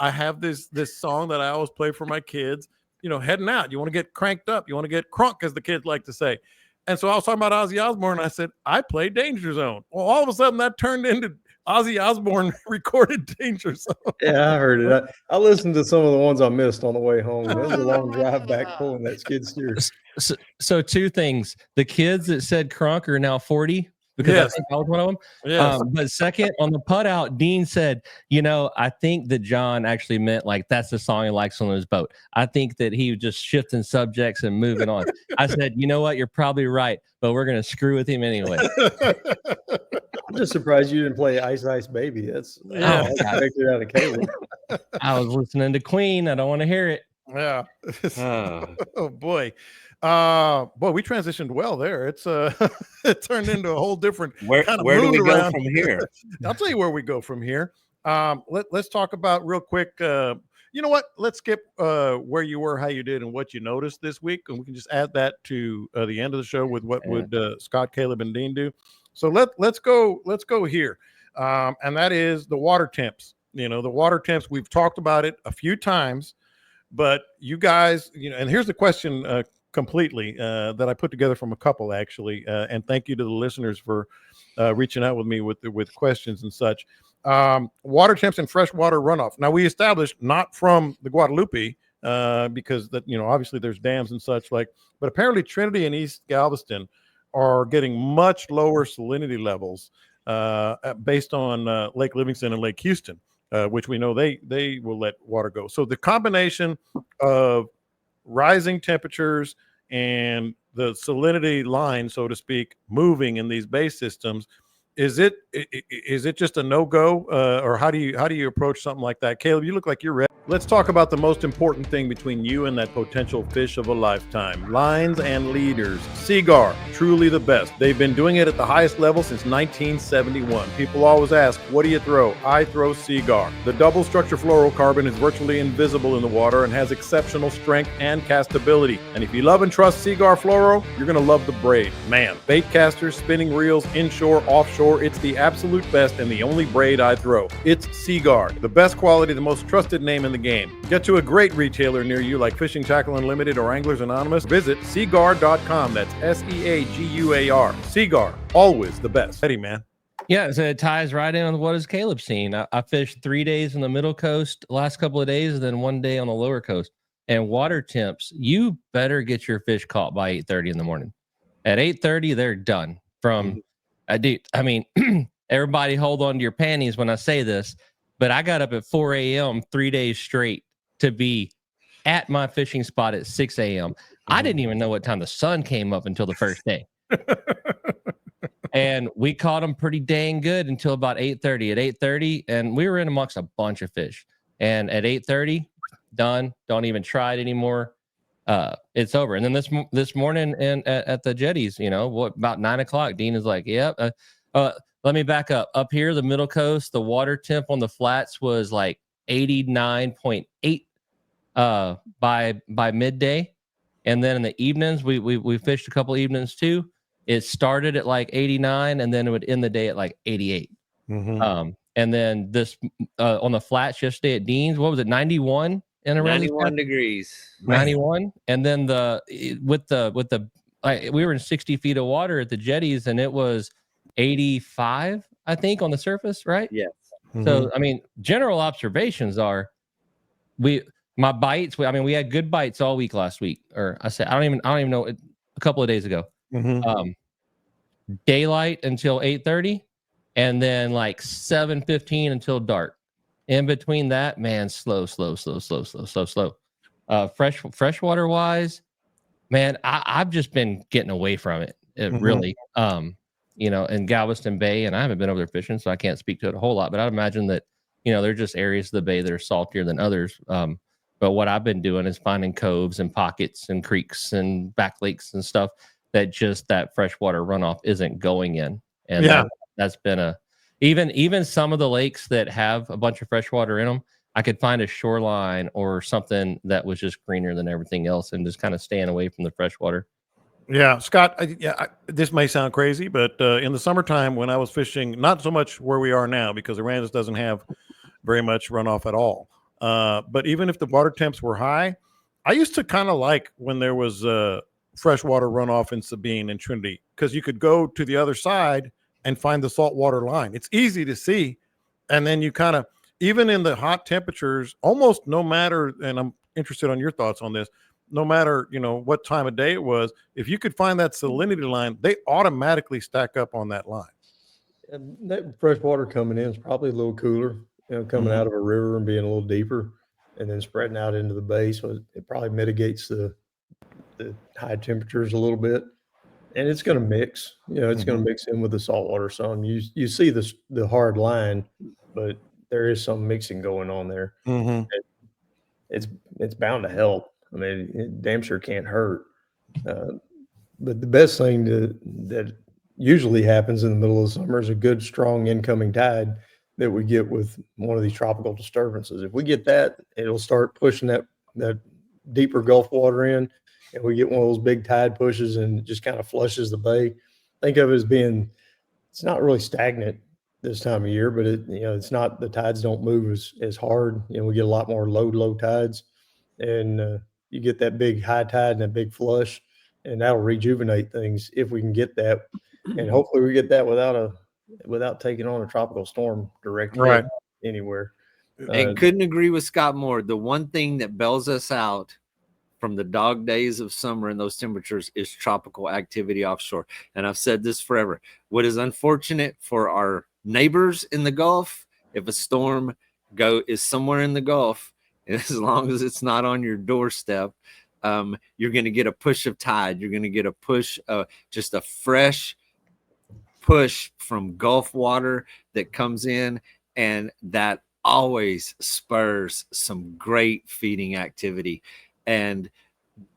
I have this song that I always play for my kids, heading out. You want to get cranked up, you want to get crunk, as the kids like to say. And so I was talking about Ozzy Osbourne, and I said, I play Danger Zone. Well, all of a sudden that turned into Ozzy Osbourne recorded Danger Zone. Yeah, I heard it. I listened to some of the ones I missed on the way home. It was a long drive back pulling that skid steer. So two things. The kids that said crunk are now 40 because I think I was one of them. Yes. But second, on the putt out, Dean said, I think that John actually meant like that's the song he likes on his boat. I think that he was just shifting subjects and moving on. I said, you know what? You're probably right, but we're going to screw with him anyway. I'm just surprised you didn't play Ice Ice Baby. That's expected out of Caleb. I was listening to Queen. I don't want to hear it. Yeah. Oh boy. Boy, we transitioned well there. It's it turned into a whole different where do we go from here? I'll tell you where we go from here. Let's talk about real quick. You know what? Let's skip where you were, how you did, and what you noticed this week, and we can just add that to the end of the show with what would Scott, Caleb, and Dean do. So let's go here. and that is the water temps. You know, the water temps, we've talked about it a few times, but you guys, you know, and here's the question completely that I put together from a couple actually, and thank you to the listeners for reaching out with me with questions and such. Water temps and freshwater runoff. Now, we established not from the Guadalupe, because that, you know, obviously there's dams and such like, but apparently Trinity and East Galveston are getting much lower salinity levels based on Lake Livingston and Lake Houston, which we know they will let water go. So the combination of rising temperatures and the salinity line, so to speak, moving in these bay systems, is it just a no-go, or how do you approach something like that? Caleb, you look like you're ready. Let's talk about the most important thing between you and that potential fish of a lifetime: lines and leaders. Seagar, truly the best. They've been doing it at the highest level since 1971. People always ask, what do you throw? I throw Seagar. The double structure fluorocarbon is virtually invisible in the water and has exceptional strength and castability. And if you love and trust Seagar fluoro, you're going to love the braid. Man, bait casters, spinning reels, inshore, offshore, it's the absolute best and the only braid I throw. It's Seagar, the best quality, the most trusted name in the game. Get to a great retailer near you like Fishing Tackle Unlimited or Anglers Anonymous. Visit Seagar.com. That's Seaguar. Seagar, always the best. Eddie, man. Yeah, so it ties right in with what is Caleb's seen. I fished 3 days on the middle coast last couple of days, and then 1 day on the lower coast. And water temps, you better get your fish caught by 8:30 in the morning. At 8:30, they're done. I mean, everybody hold on to your panties when I say this, but I got up at 4 a.m. 3 days straight to be at my fishing spot at 6 a.m. I didn't even know what time the sun came up until the first day. And we caught them pretty dang good until about 8:30. At 8:30, and we were in amongst a bunch of fish. And at 8:30, done. Don't even try it anymore. It's over. And then this morning and at the jetties, you know, about 9 o'clock, Dean is like, yep. Let me back up. Up here, the middle coast, the water temp on the flats was like 89.8 by midday. And then in the evenings, we fished a couple evenings too. It started at like 89, and then it would end the day at like 88. Mm-hmm. And then this on the flats yesterday at Dean's, what was it, 91 and around 91 degrees. 91. And then we were in 60 feet of water at the jetties, and it was 85, I think, on the surface, right? Yes. So, I mean, general observations are my bites. I mean, we had good bites all week last week, or I don't even know, a couple of days ago. Daylight until 8:30, and then like 7:15 until dark. In between that, man, slow. Freshwater wise, man, I've just been getting away from it. Really, you know, in Galveston Bay, and I haven't been over there fishing, so I can't speak to it a whole lot. But I'd imagine that, you know, there are just areas of the bay that are saltier than others. But what I've been doing is finding coves and pockets and creeks and back lakes and stuff that freshwater runoff isn't going in. And that's been even some of the lakes that have a bunch of freshwater in them, I could find a shoreline or something that was just greener than everything else and just kind of staying away from the freshwater. Yeah, Scott, this may sound crazy, but in the summertime when I was fishing, not so much where we are now because Aransas doesn't have very much runoff at all. But even if the water temps were high, I used to kind of like when there was freshwater runoff in Sabine and Trinity, because you could go to the other side and find the saltwater line. It's easy to see. And then you kind of, even in the hot temperatures, almost no matter, and I'm interested on your thoughts on this, no matter, you know, what time of day it was, if you could find that salinity line, they automatically stack up on that line. And that fresh water coming in is probably a little cooler, you know, coming out of a river and being a little deeper and then spreading out into the bay. So it probably mitigates the high temperatures a little bit. And it's going to mix, you know, it's going to mix in with the saltwater some. You see the hard line, but there is some mixing going on there. It's bound to help. I mean, it damn sure can't hurt. But the best thing that usually happens in the middle of the summer is a good, strong incoming tide that we get with one of these tropical disturbances. If we get that, it'll start pushing that deeper Gulf water in, and we get one of those big tide pushes and it just kind of flushes the bay. Think of it as being, it's not really stagnant, this time of year, but it's not, the tides don't move as hard. We get a lot more low tides, and you get that big high tide and that big flush, and that'll rejuvenate things if we can get that. And hopefully we get that without taking on a tropical storm direct hit anywhere. And couldn't agree with Scott more. The one thing that bails us out from the dog days of summer and those temperatures is tropical activity offshore. And I've said this forever. What is unfortunate for our neighbors in the Gulf, if a storm is somewhere in the Gulf, and as long as it's not on your doorstep, you're going to get a push of tide. You're going to get a push, just a fresh push from Gulf water that comes in, and that always spurs some great feeding activity. And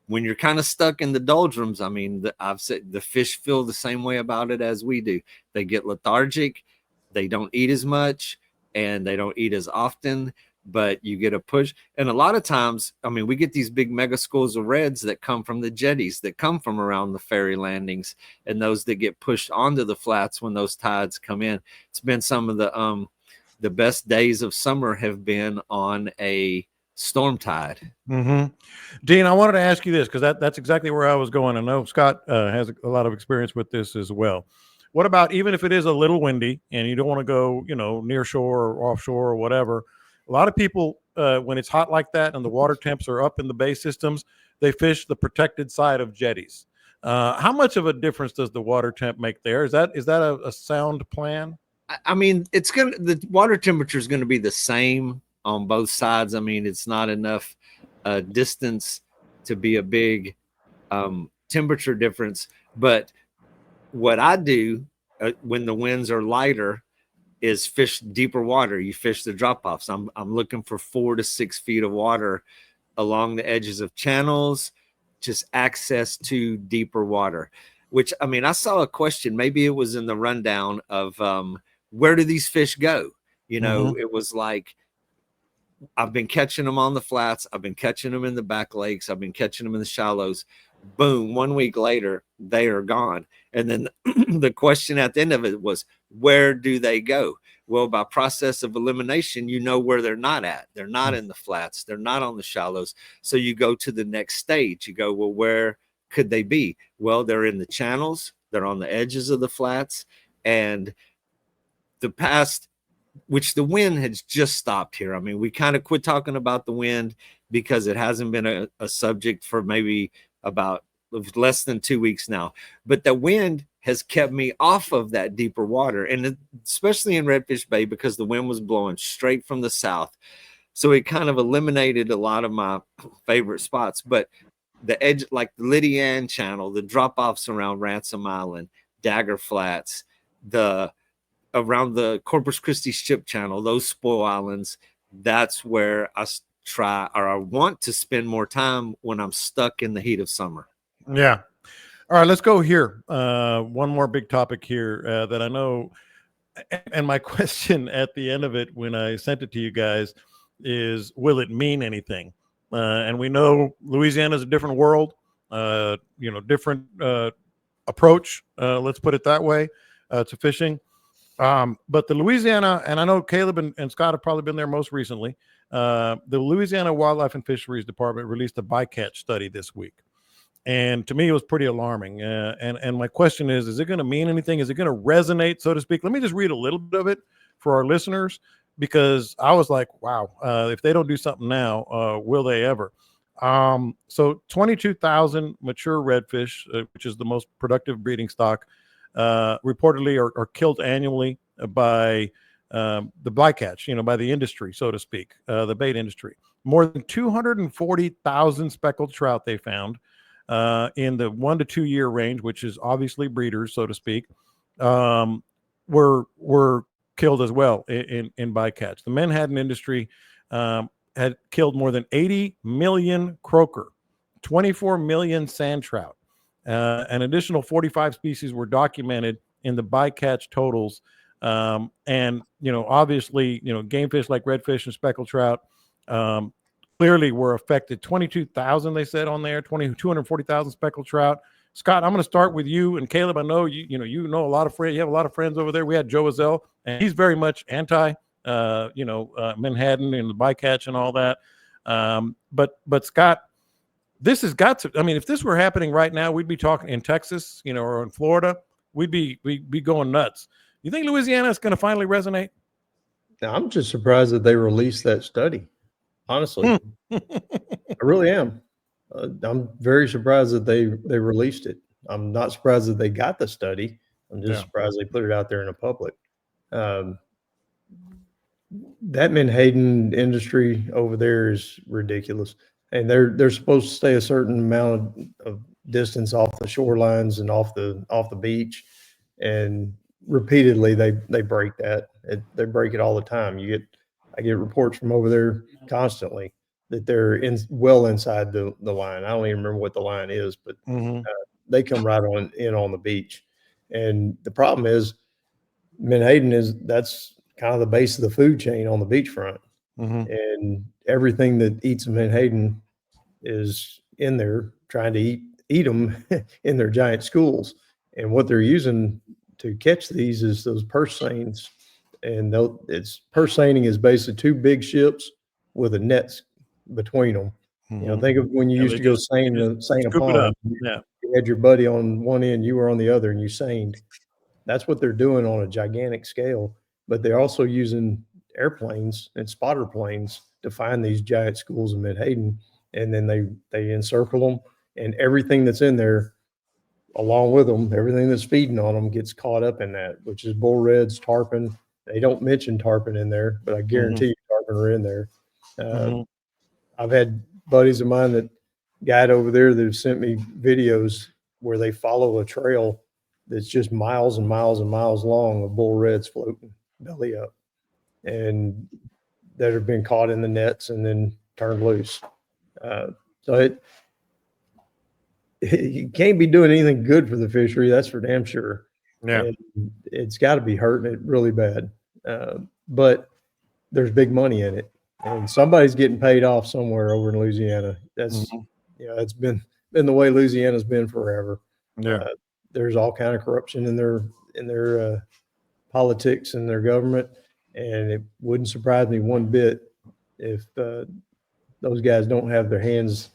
when you're kind of stuck in the doldrums, I mean, I've said the fish feel the same way about it as we do. They get lethargic, they don't eat as much, and they don't eat as often, but you get a push. And a lot of times, I mean, we get these big mega schools of reds that come from the jetties, that come from around the ferry landings, and those that get pushed onto the flats when those tides come in. It's been some of the best days of summer have been on a storm tide. Dean, I wanted to ask you this, because that's exactly where I was going. I know Scott has a lot of experience with this as well. What about, even if it is a little windy and you don't want to go, near shore or offshore or whatever, a lot of people, when it's hot like that and the water temps are up in the bay systems, they fish the protected side of jetties. How much of a difference does the water temp make there? Is that a sound plan? I mean, the water temperature is going to be the same on both sides. I mean, it's not enough distance to be a big temperature difference. But what I do when the winds are lighter is fish deeper water. You fish the drop-offs. I'm looking for 4 to 6 feet of water along the edges of channels, just access to deeper water. Which, I mean, I saw a question, maybe it was in the rundown of where do these fish go? It was like, I've been catching them on the flats. I've been catching them in the back lakes. I've been catching them in the shallows. Boom, 1 week later, they are gone. And then the question at the end of it was, where do they go? Well, by process of elimination, you know where they're not at. They're not in the flats. They're not on the shallows. So you go to the next stage. You go, well, where could they be? Well, they're in the channels. They're on the edges of the flats. And which the wind has just stopped here. I mean, we kind of quit talking about the wind because it hasn't been a subject for maybe about less than 2 weeks now. But the wind has kept me off of that deeper water, and especially in Redfish Bay, because the wind was blowing straight from the south. So it kind of eliminated a lot of my favorite spots. But the edge, like the Lydia Ann Channel, the drop-offs around Ransom Island, Dagger Flats, around the Corpus Christi Ship Channel, those spoil islands, that's where I want to spend more time when I'm stuck in the heat of summer. Yeah. All right, let's go here. One more big topic here that I know, and my question at the end of it when I sent it to you guys is, will it mean anything? And we know Louisiana is a different world, different approach, let's put it that way, to fishing. But the Louisiana, and I know Caleb and Scott have probably been there most recently, the Louisiana Wildlife and Fisheries Department released a bycatch study this week. And to me, it was pretty alarming. And my question is it going to mean anything? Is it going to resonate, so to speak? Let me just read a little bit of it for our listeners, because I was like, wow, if they don't do something now, will they ever? So 22,000 mature redfish, which is the most productive breeding stock, reportedly are killed annually by the bycatch, by the industry, so to speak, the bait industry. More than 240,000 speckled trout they found in the 1 to 2 year range, which is obviously breeders, so to speak, were killed as well in bycatch. The Manhattan industry had killed more than 80 million croaker, 24 million sand trout. An additional 45 species were documented in the bycatch totals. And, obviously, game fish like redfish and speckled trout clearly were affected. 22,000, they said on there, 240,000 speckled trout, Scott, I'm going to start with you and Caleb. I know you know a lot of friends. You have a lot of friends over there. We had Joe Azell, and he's very much anti, Manhattan and the bycatch and all that. But Scott, this has got to. I mean, if this were happening right now, we'd be talking in Texas, or in Florida. We'd be going nuts. You think Louisiana is going to finally resonate? Now, I'm just surprised that they released that study. Honestly, I really am. I'm very surprised that they released it. I'm not surprised that they got the study. I'm just surprised they put it out there in the public. That Menhaden industry over there is ridiculous, and they're supposed to stay a certain amount of distance off the shorelines and off the beach, and repeatedly they break that. They break it all the time. I get reports from over there constantly that they're well inside the line. I don't even remember what the line is, but they come right on the beach. And the problem is Menhaden that's kind of the base of the food chain on the beachfront. And everything that eats a Menhaden is in there trying to eat them in their giant schools. And what they're using to catch these is those purse seines. And purse seining is basically two big ships with a net between them. Think of when you used to go seine a pond. You had your buddy on one end, you were on the other, and you seined. That's what they're doing on a gigantic scale. But they're also using airplanes and spotter planes to find these giant schools in Menhaden, and then they encircle them, and everything that's in there, along with them, everything that's feeding on them gets caught up in that, which is bull reds, tarpon. They don't mention tarpon in there, but I guarantee you tarpon are in there. I've had buddies of mine that guide over there that have sent me videos where they follow a trail that's just miles and miles and miles long of bull reds floating belly up, and that have been caught in the nets and then turned loose. So you can't be doing anything good for the fishery. That's for damn sure. Yeah. And it's got to be hurting it really bad. But there's big money in it, and somebody's getting paid off somewhere over in Louisiana. That's, it's been the way Louisiana's been forever. Yeah. There's all kind of corruption in their politics and their government. And it wouldn't surprise me one bit if those guys don't have their hands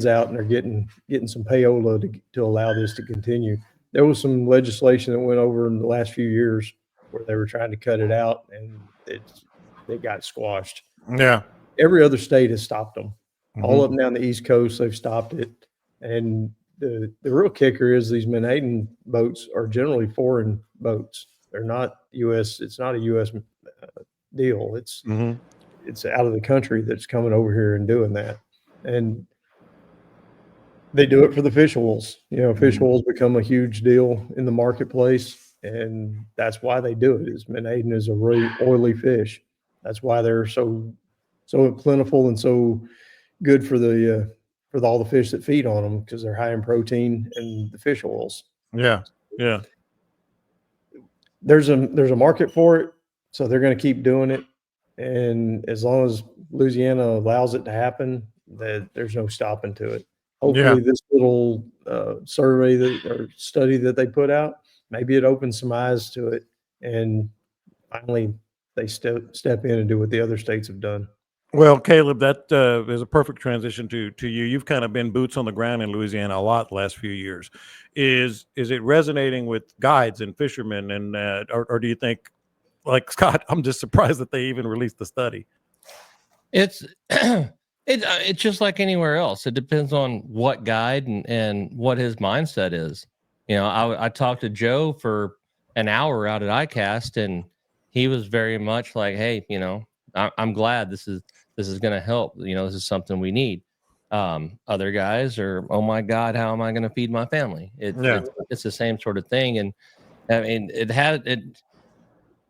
out and they're getting some payola to allow this to continue. There was some legislation that went over in the last few years where they were trying to cut it out, and it got squashed. Yeah. Every other state has stopped them. All up and down the East Coast, they've stopped it. And the real kicker is these Menhaden boats are generally foreign boats. They're not U.S. It's not a U.S. deal. It's out of the country that's coming over here and doing that. And they do it for the fish oils. Fish oils become a huge deal in the marketplace, and that's why they do it. Is Menhaden is a really oily fish. That's why they're so plentiful and so good for all the fish that feed on them, because they're high in protein and the fish oils. Yeah. Yeah. There's a market for it, so they're going to keep doing it. And as long as Louisiana allows it to happen, that there's no stopping to it. Hopefully this little survey or study that they put out, maybe it opens some eyes to it, and finally they step in and do what the other states have done. Well, Caleb, that is a perfect transition to you. You've kind of been boots on the ground in Louisiana a lot the last few years. Is it resonating with guides and fishermen, and or do you think, like Scott, I'm just surprised that they even released the study? It's it's just like anywhere else. It depends on what guide and what his mindset is. I talked to Joe for an hour out at ICAST, and he was very much like, "Hey, I'm glad this is going to help. This is something we need." Other guys are, "Oh my God, how am I going to feed my family?" It's the same sort of thing. And I mean,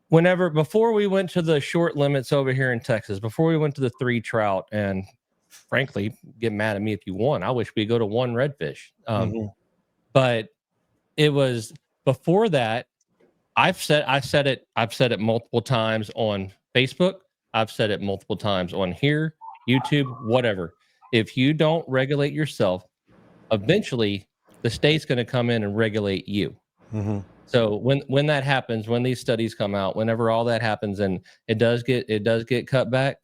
before we went to the short limits over here in Texas, before we went to the 3 trout, and frankly, get mad at me if you want, I wish we go to 1 redfish. But it was before that. I've said it multiple times on Facebook. I've said it multiple times on here, YouTube, whatever. If you don't regulate yourself, eventually the state's going to come in and regulate you. So when that happens, when these studies come out, whenever all that happens, and it does get cut back,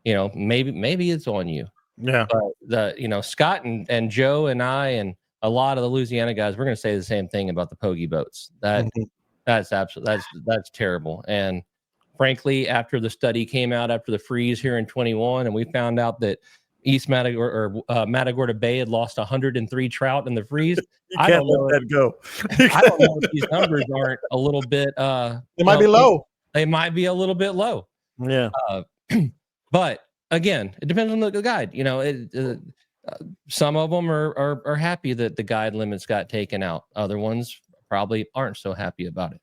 you know, maybe it's on you. Yeah. But Scott and Joe and I and a lot of the Louisiana guys, we're going to say the same thing about the pogey boats. That's terrible. And frankly, after the study came out after the freeze here in 21, and we found out that East Matagorda Bay had lost 103 trout in the freeze. You can't let that go. I don't know if these numbers aren't a little bit. They might be low. They might be a little bit low. Yeah. But again, it depends on the guide. You know, some of them are happy that the guide limits got taken out. Other ones probably aren't so happy about it.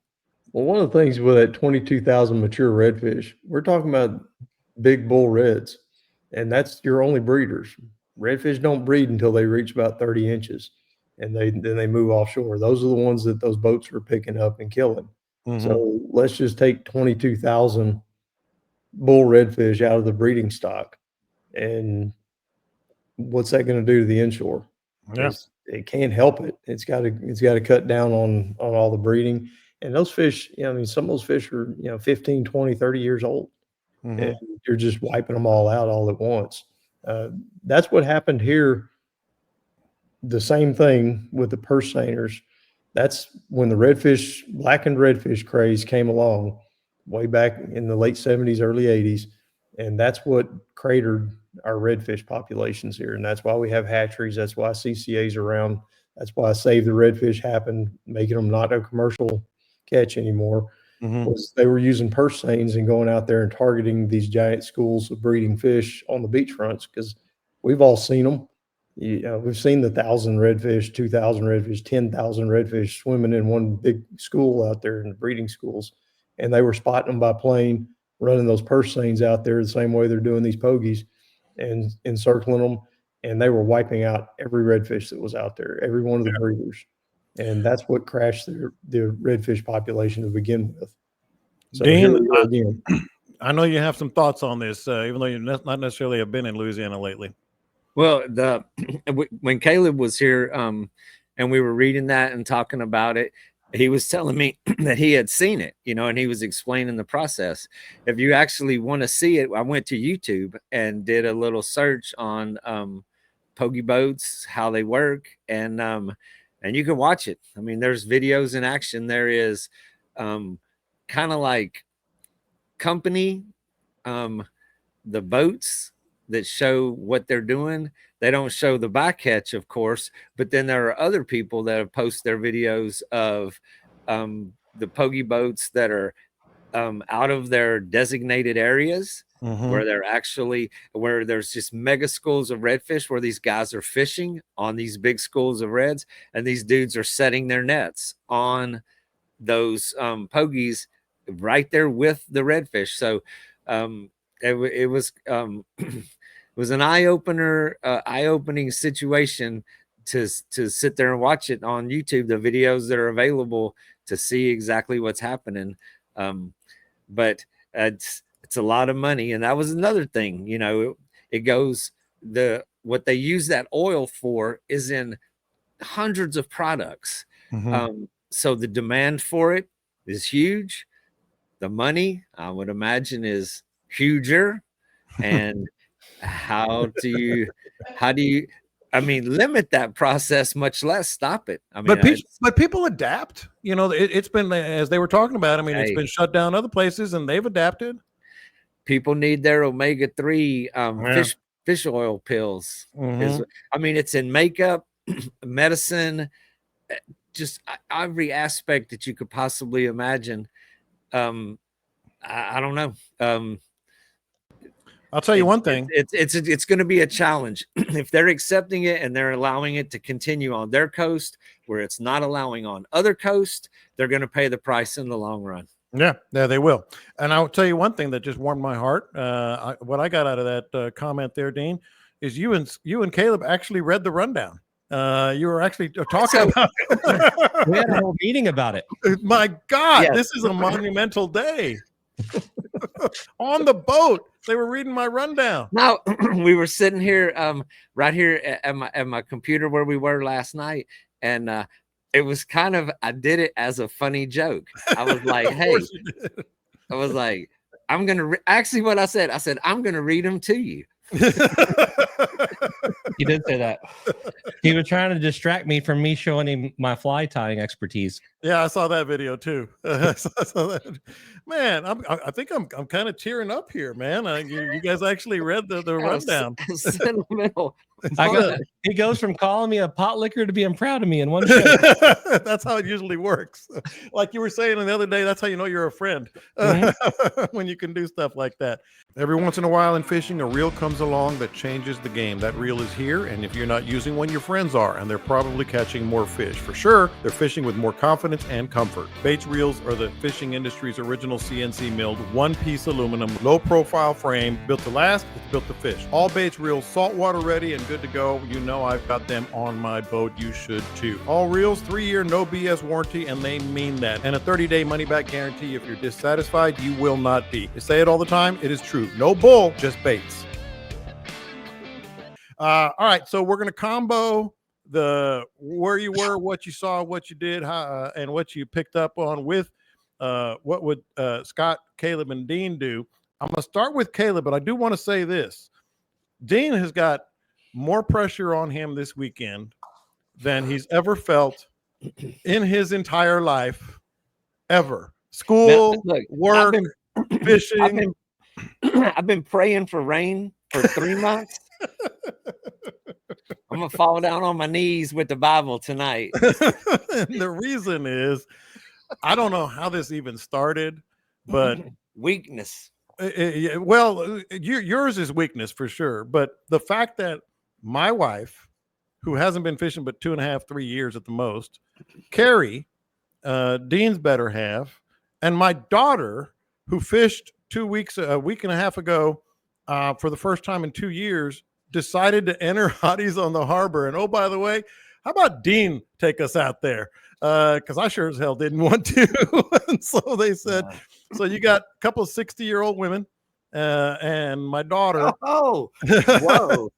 Well, one of the things with that 22,000 mature redfish, we're talking about big bull reds, and that's your only breeders. Redfish don't breed until they reach about 30 inches, and then they move offshore. Those are the ones that those boats are picking up and killing. So let's just take 22,000 bull redfish out of the breeding stock, and what's that going to do to the inshore? Yeah. It can't help it. It's got to cut down on all the breeding. And those fish, you know, I mean, some of those fish are, you know, 15, 20, 30 years old. And you're just wiping them all out all at once. That's what happened here. The same thing with the purse seiners. That's when the blackened redfish craze came along way back in the late 70s, early 80s. And that's what cratered our redfish populations here. And that's why we have hatcheries. That's why CCA's around. That's why Save the Redfish happened, making them not a commercial catch anymore. Was they were using purse seines and going out there and targeting these giant schools of breeding fish on the beachfronts, because we've all seen them. We've seen the 1,000 redfish, 2,000 redfish, 10,000 redfish swimming in one big school out there in the breeding schools, and they were spotting them by plane, running those purse seines out there the same way they're doing these pogies and encircling them, and they were wiping out every redfish that was out there, every one of the breeders. And that's what crashed the redfish population to begin with. So Dean, again. I know you have some thoughts on this, even though you not necessarily have been in Louisiana lately. Well, when Caleb was here, and we were reading that and talking about it, he was telling me that he had seen it, you know, and he was explaining the process. If you actually want to see it, I went to YouTube and did a little search on pogie boats, how they work, and you can watch it. I mean, there's videos in action. There is kind of like company, the boats that show what they're doing. They don't show the bycatch, of course, but then there are other people that have posted their videos of the pogie boats that are out of their designated areas, where there's just mega schools of redfish where these guys are fishing on these big schools of reds, and these dudes are setting their nets on those pogies right there with the redfish. So it was it was an eye-opening situation to sit there and watch it on YouTube, the videos that are available, to see exactly what's happening. But it's a lot of money. And that was another thing, you know, it goes, what they use that oil for is in hundreds of products. So the demand for it is huge. The money, I would imagine, is huger. And how do you I mean, limit that process, much less stop it? I mean, but people adapt. You know, it's been, as they were talking about, I mean, it's been shut down other places and they've adapted. People need their omega-3 fish oil pills. I mean, it's in makeup, medicine, just every aspect that you could possibly imagine. I don't know. I'll tell you one thing. It's going to be a challenge if they're accepting it and they're allowing it to continue on their coast, where it's not allowing on other coasts. They're going to pay the price in the long run. Yeah, they will. And I'll tell you one thing that just warmed my heart. What I got out of that comment there, Dean, is you and Caleb actually read the rundown. You were actually talking about it. We had a whole meeting about it. My God, This is a monumental day. On the boat, they were reading my rundown. Now we were sitting here, right here at my computer where we were last night, and it was kind of, I did it as a funny joke. I was like, Of hey, course you did. I was like, I'm gonna actually what I said I'm gonna read them to you. He did say that. He was trying to distract me from me showing him my fly tying expertise. Yeah, I saw that video too. I saw that. Man, I think I'm kind of tearing up here, man. You guys actually read the rundown. Sentimental. He goes from calling me a potlicker to being proud of me in one show. That's how it usually works. Like you were saying the other day, that's how you know you're a friend. When you can do stuff like that. Every once in a while in fishing, a reel comes along that changes the game. That reel is here, and if you're not using one, your friends are, and they're probably catching more fish. For sure, they're fishing with more confidence and comfort. Bates reels are the fishing industry's original CNC milled, one-piece aluminum, low-profile frame, built to last, it's built to fish. All Bates reels saltwater ready and good to go. You know I've got them on my boat. You should too. All reels, 3-year no BS warranty, and they mean that. And a 30-day money-back guarantee. If you're dissatisfied, you will not be. I say it all the time. It is true. No bull, just Bates. All right, so we're going to combo the where you were, what you saw, what you did, and what you picked up on with what would Scott, Caleb, and Dean do. I'm going to start with Caleb, but I do want to say this. Dean has got more pressure on him this weekend than he's ever felt in his entire life, ever. School, Now, look, work, fishing. I've been praying for rain for 3 months. I'm gonna fall down on my knees with the Bible tonight. The reason is, I don't know how this even started, but weakness. Well, yours is weakness for sure. But the fact that my wife, who hasn't been fishing but 2.5, 3 years at the most, Carrie, Dean's better half, and my daughter, who fished a week and a half ago for the first time in 2 years, decided to enter hotties on the harbor. And oh, by the way, how about Dean take us out there? Because I sure as hell didn't want to. And so they said, so you got a couple of 60-year-old women and my daughter. Oh, whoa.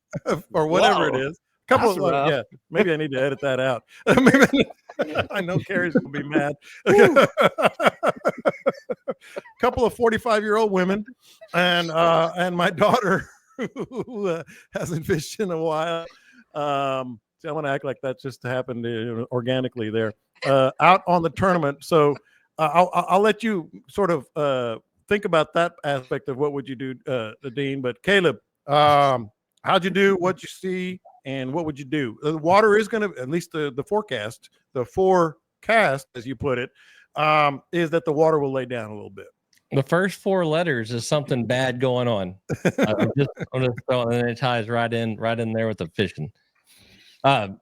Or whatever it is. Couple of, yeah, maybe I need to edit that out. I know Carrie's gonna be mad. Couple of 45-year-old women and my daughter who hasn't fished in a while. I want to act like that just happened organically there out on the tournament. So I'll let you sort of think about that aspect of what would you do, Dean. But Caleb, how'd you do? What'd you see? And what would you do? The water is going to, at least the forecast, as you put it, is that the water will lay down a little bit. The first 4 letters is something bad going on. I'm just throwing, and it ties right in there with the fishing. Man,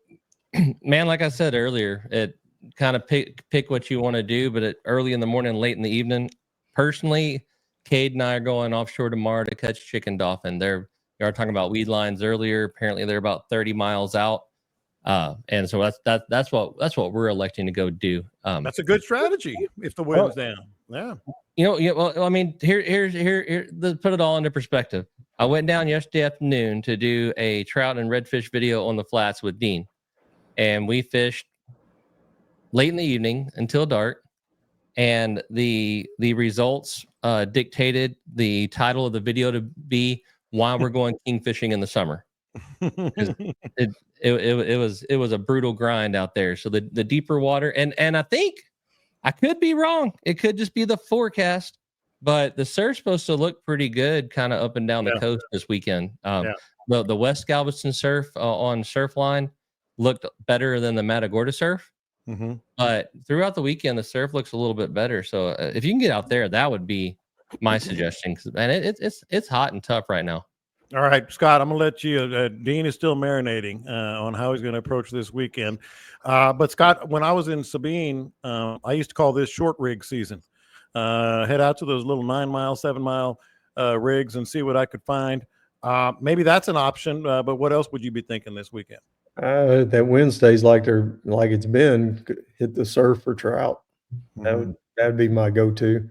like I said earlier, it kind of pick what you want to do, but early in the morning, late in the evening. Personally, Cade and I are going offshore tomorrow to catch chicken dolphin. You were talking about weed lines earlier. Apparently, they're about 30 miles out, and so that's what we're electing to go do. That's a good strategy if the wind's down. Yeah. Well, I mean, here. Let's put it all into perspective. I went down yesterday afternoon to do a trout and redfish video on the flats with Dean, and we fished late in the evening until dark. And the results dictated the title of the video to be "Why We're Going King Fishing in the Summer." It was a brutal grind out there. So the deeper water, and I think I could be wrong. It could just be the forecast, but the surf's supposed to look pretty good, kind of up and down the coast this weekend. The West Galveston surf on Surfline looked better than the Matagorda surf. Mm-hmm. But throughout the weekend, the surf looks a little bit better. So if you can get out there, that would be my suggestion. And it's hot and tough right now. All right, Scott, I'm going to let you. Dean is still marinating on how he's going to approach this weekend. But Scott, when I was in Sabine, I used to call this short rig season. Head out to those little 9-mile, 7-mile rigs and see what I could find. Maybe that's an option. But what else would you be thinking this weekend? That Wednesday's like it's been, hit the surf for trout. Mm-hmm. That'd be my go-to.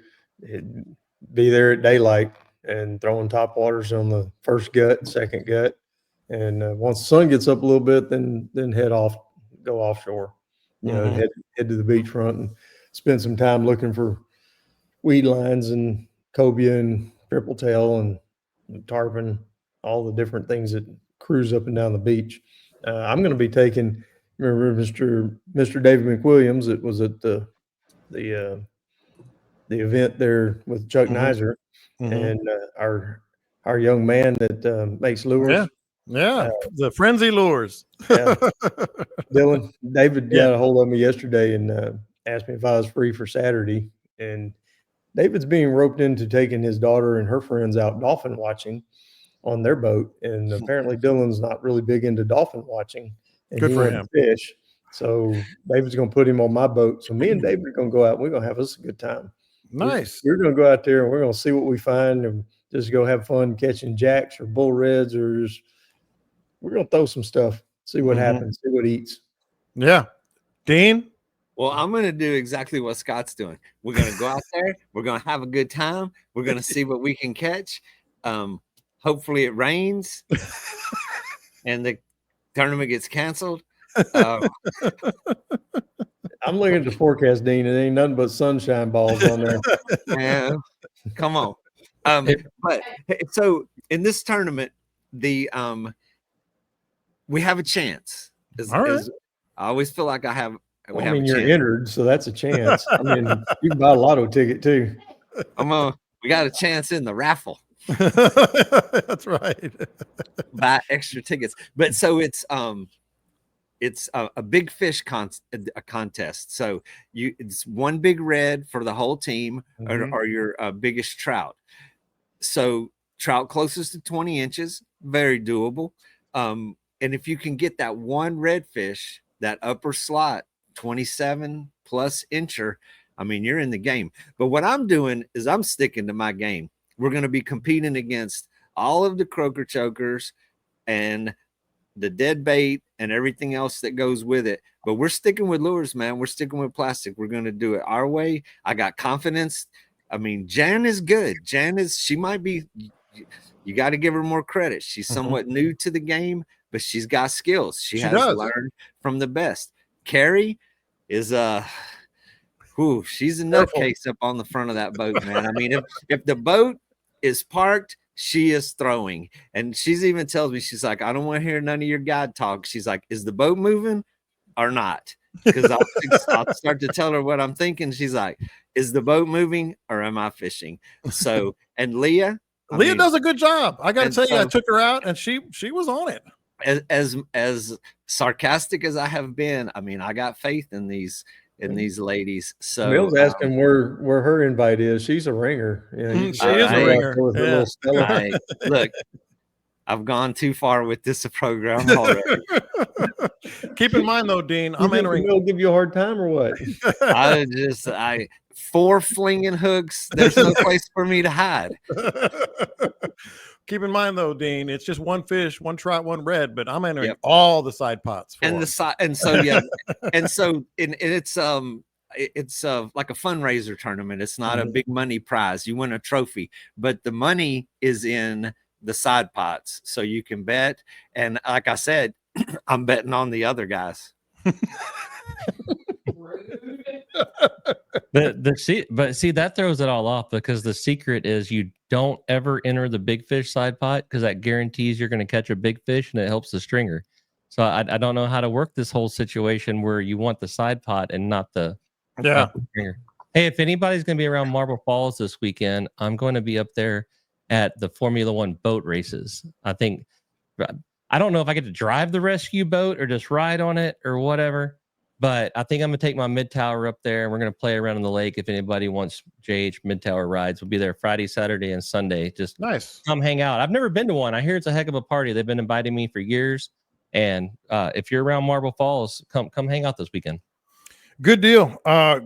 Be there at daylight and throwing top waters on the first gut, second gut, and once the sun gets up a little bit, then go offshore. head to the beachfront and spend some time looking for weed lines and cobia and triple tail and tarpon, all the different things that cruise up and down the beach. I'm going to be taking, remember Mr. David McWilliams that was at the event there with Chuck Nizer and our young man that makes lures. The frenzy lures. Dylan, David got a hold of me yesterday and asked me if I was free for Saturday. And David's being roped into taking his daughter and her friends out dolphin watching on their boat. And apparently Dylan's not really big into dolphin watching. And Good he for wanted him. to fish. So David's going to put him on my boat. So me and David are going to go out and we're going to have us a good time. Nice. We're going to go out there and we're going to see what we find and just go have fun catching jacks or bull reds or just, we're going to throw some stuff, see what happens, see what eats. Yeah. Dean? Well, I'm going to do exactly what Scott's doing. We're going to go out there. We're going to have a good time. We're going to see what we can catch. Hopefully it rains and the tournament gets canceled. I'm looking at the forecast, Dean. It ain't nothing but sunshine balls on there. Man, come on. But so in this tournament, the we have a chance. All right. I always feel like I have. Well, I mean, you're entered, so that's a chance. I mean, you can buy a lotto ticket too. We got a chance in the raffle. That's right. Buy extra tickets, but so it's a big fish contest. So it's one big red for the whole team, or your biggest trout. So trout closest to 20 inches, very doable. And if you can get that one redfish, that upper slot, 27 plus incher, I mean, you're in the game. But what I'm doing is I'm sticking to my game. We're going to be competing against all of the croaker chokers and the dead bait and everything else that goes with it. But we're sticking with lures, man. We're sticking with plastic. We're going to do it our way. I got confidence. I mean, Jan is good. She might be, you got to give her more credit. She's somewhat new to the game, but she's got skills. She has learned from the best. Carrie is she's a nutcase up on the front of that boat, man. I mean, if the boat is parked, she is throwing. And she's even tells me, she's like, I don't want to hear none of your guide talk. She's like, is the boat moving or not? Because I'll start to tell her what I'm thinking. She's like, is the boat moving or am I fishing? So, and Leah does a good job. I got to tell you, I took her out and she was on it. As sarcastic as I have been, I mean, I got faith in these ladies. So Bill's asking where her invite is. She's a ringer. She is a ringer. Look, I've gone too far with this program already. Keep in mind though, Dean, I'm entering. Will give you a hard time or what? I 4 flinging hooks. There's no place for me to hide. Keep in mind though, Dean, it's just one fish, one trout, one red, but I'm entering all the side pots and it's like a fundraiser tournament. It's not a big money prize. You win a trophy, but the money is in the side pots, so you can bet. And like I said, I'm betting on the other guys. But see, that throws it all off, because the secret is you don't ever enter the big fish side pot, because that guarantees you're going to catch a big fish and it helps the stringer. So I don't know how to work this whole situation where you want the side pot and not the stringer. Hey, if anybody's going to be around Marble Falls this weekend, I'm going to be up there at the Formula One boat races. I don't know if I get to drive the rescue boat or just ride on it or whatever. But I think I'm going to take my mid-tower up there, and we're going to play around in the lake. If anybody wants JH mid-tower rides, we'll be there Friday, Saturday, and Sunday. Just come hang out. I've never been to one. I hear it's a heck of a party. They've been inviting me for years. And if you're around Marble Falls, come hang out this weekend. Good deal.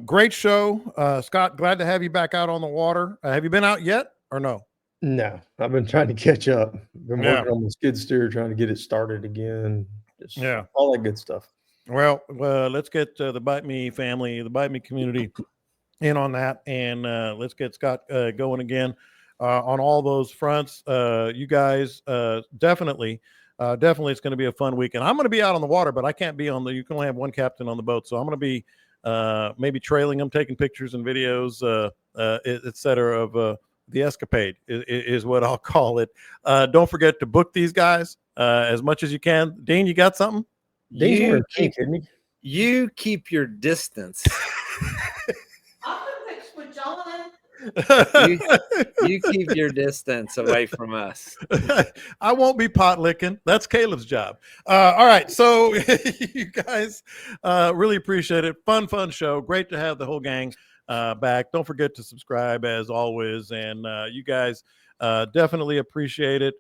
Great show. Scott, glad to have you back out on the water. Have you been out yet or no? No, I've been trying to catch up. Been working on the skid steer, trying to get it started again. All that good stuff. Well, let's get the Bite Me family, the Bite Me community in on that, and let's get Scott going again on all those fronts. You guys definitely definitely it's going to be a fun weekend. I'm going to be out on the water, but I can't be on you can only have one captain on the boat. So I'm going to be maybe trailing them, taking pictures and videos, et cetera, of the escapade is what I'll call it. Don't forget to book these guys as much as you can. Dean, you got something? Dean's wearing pink, isn't he? You keep your distance. You keep your distance away from us. I won't be pot licking. That's Caleb's job. All right. So you guys really appreciate it. Fun show. Great to have the whole gang back. Don't forget to subscribe as always. And you guys definitely appreciate it.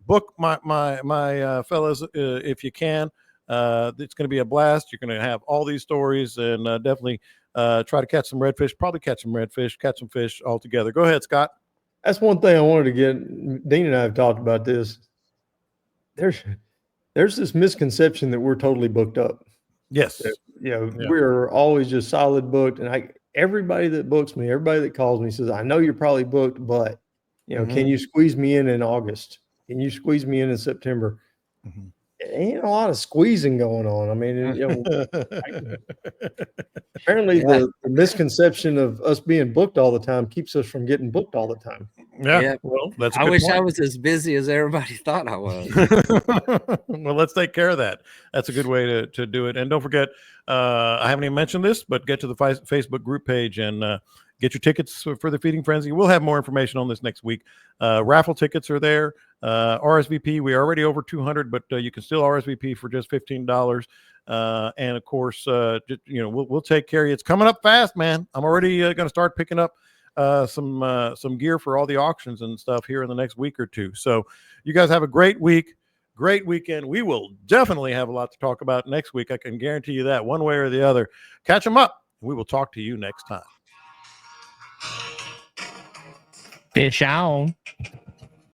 Book my fellas if you can. It's going to be a blast. You're going to have all these stories and definitely try to catch some redfish, probably catch some redfish, catch some fish all together. Go ahead, Scott. That's one thing I wanted to get. Dean and I have talked about this. There's this misconception that we're totally booked up. Yes. We're always just solid booked. And everybody that books me, everybody that calls me says, I know you're probably booked, but can you squeeze me in August? Can you squeeze me in September? Mm-hmm. Ain't a lot of squeezing going on. I mean, apparently the misconception of us being booked all the time keeps us from getting booked all the time. Yeah. Well, that's I wish I was as busy as everybody thought I was. Well, let's take care of that. That's a good way to do it. And don't forget, I haven't even mentioned this, but get to the Facebook group page and get your tickets for the Feeding Frenzy. We'll have more information on this next week. Raffle tickets are there. RSVP, we are already over 200, but you can still RSVP for just $15. And of course, we'll take care of you. It's coming up fast, man. I'm already going to start picking up some gear for all the auctions and stuff here in the next week or two. So you guys have a great week, great weekend. We will definitely have a lot to talk about next week. I can guarantee you that one way or the other. Catch them up. We will talk to you next time. Fish on.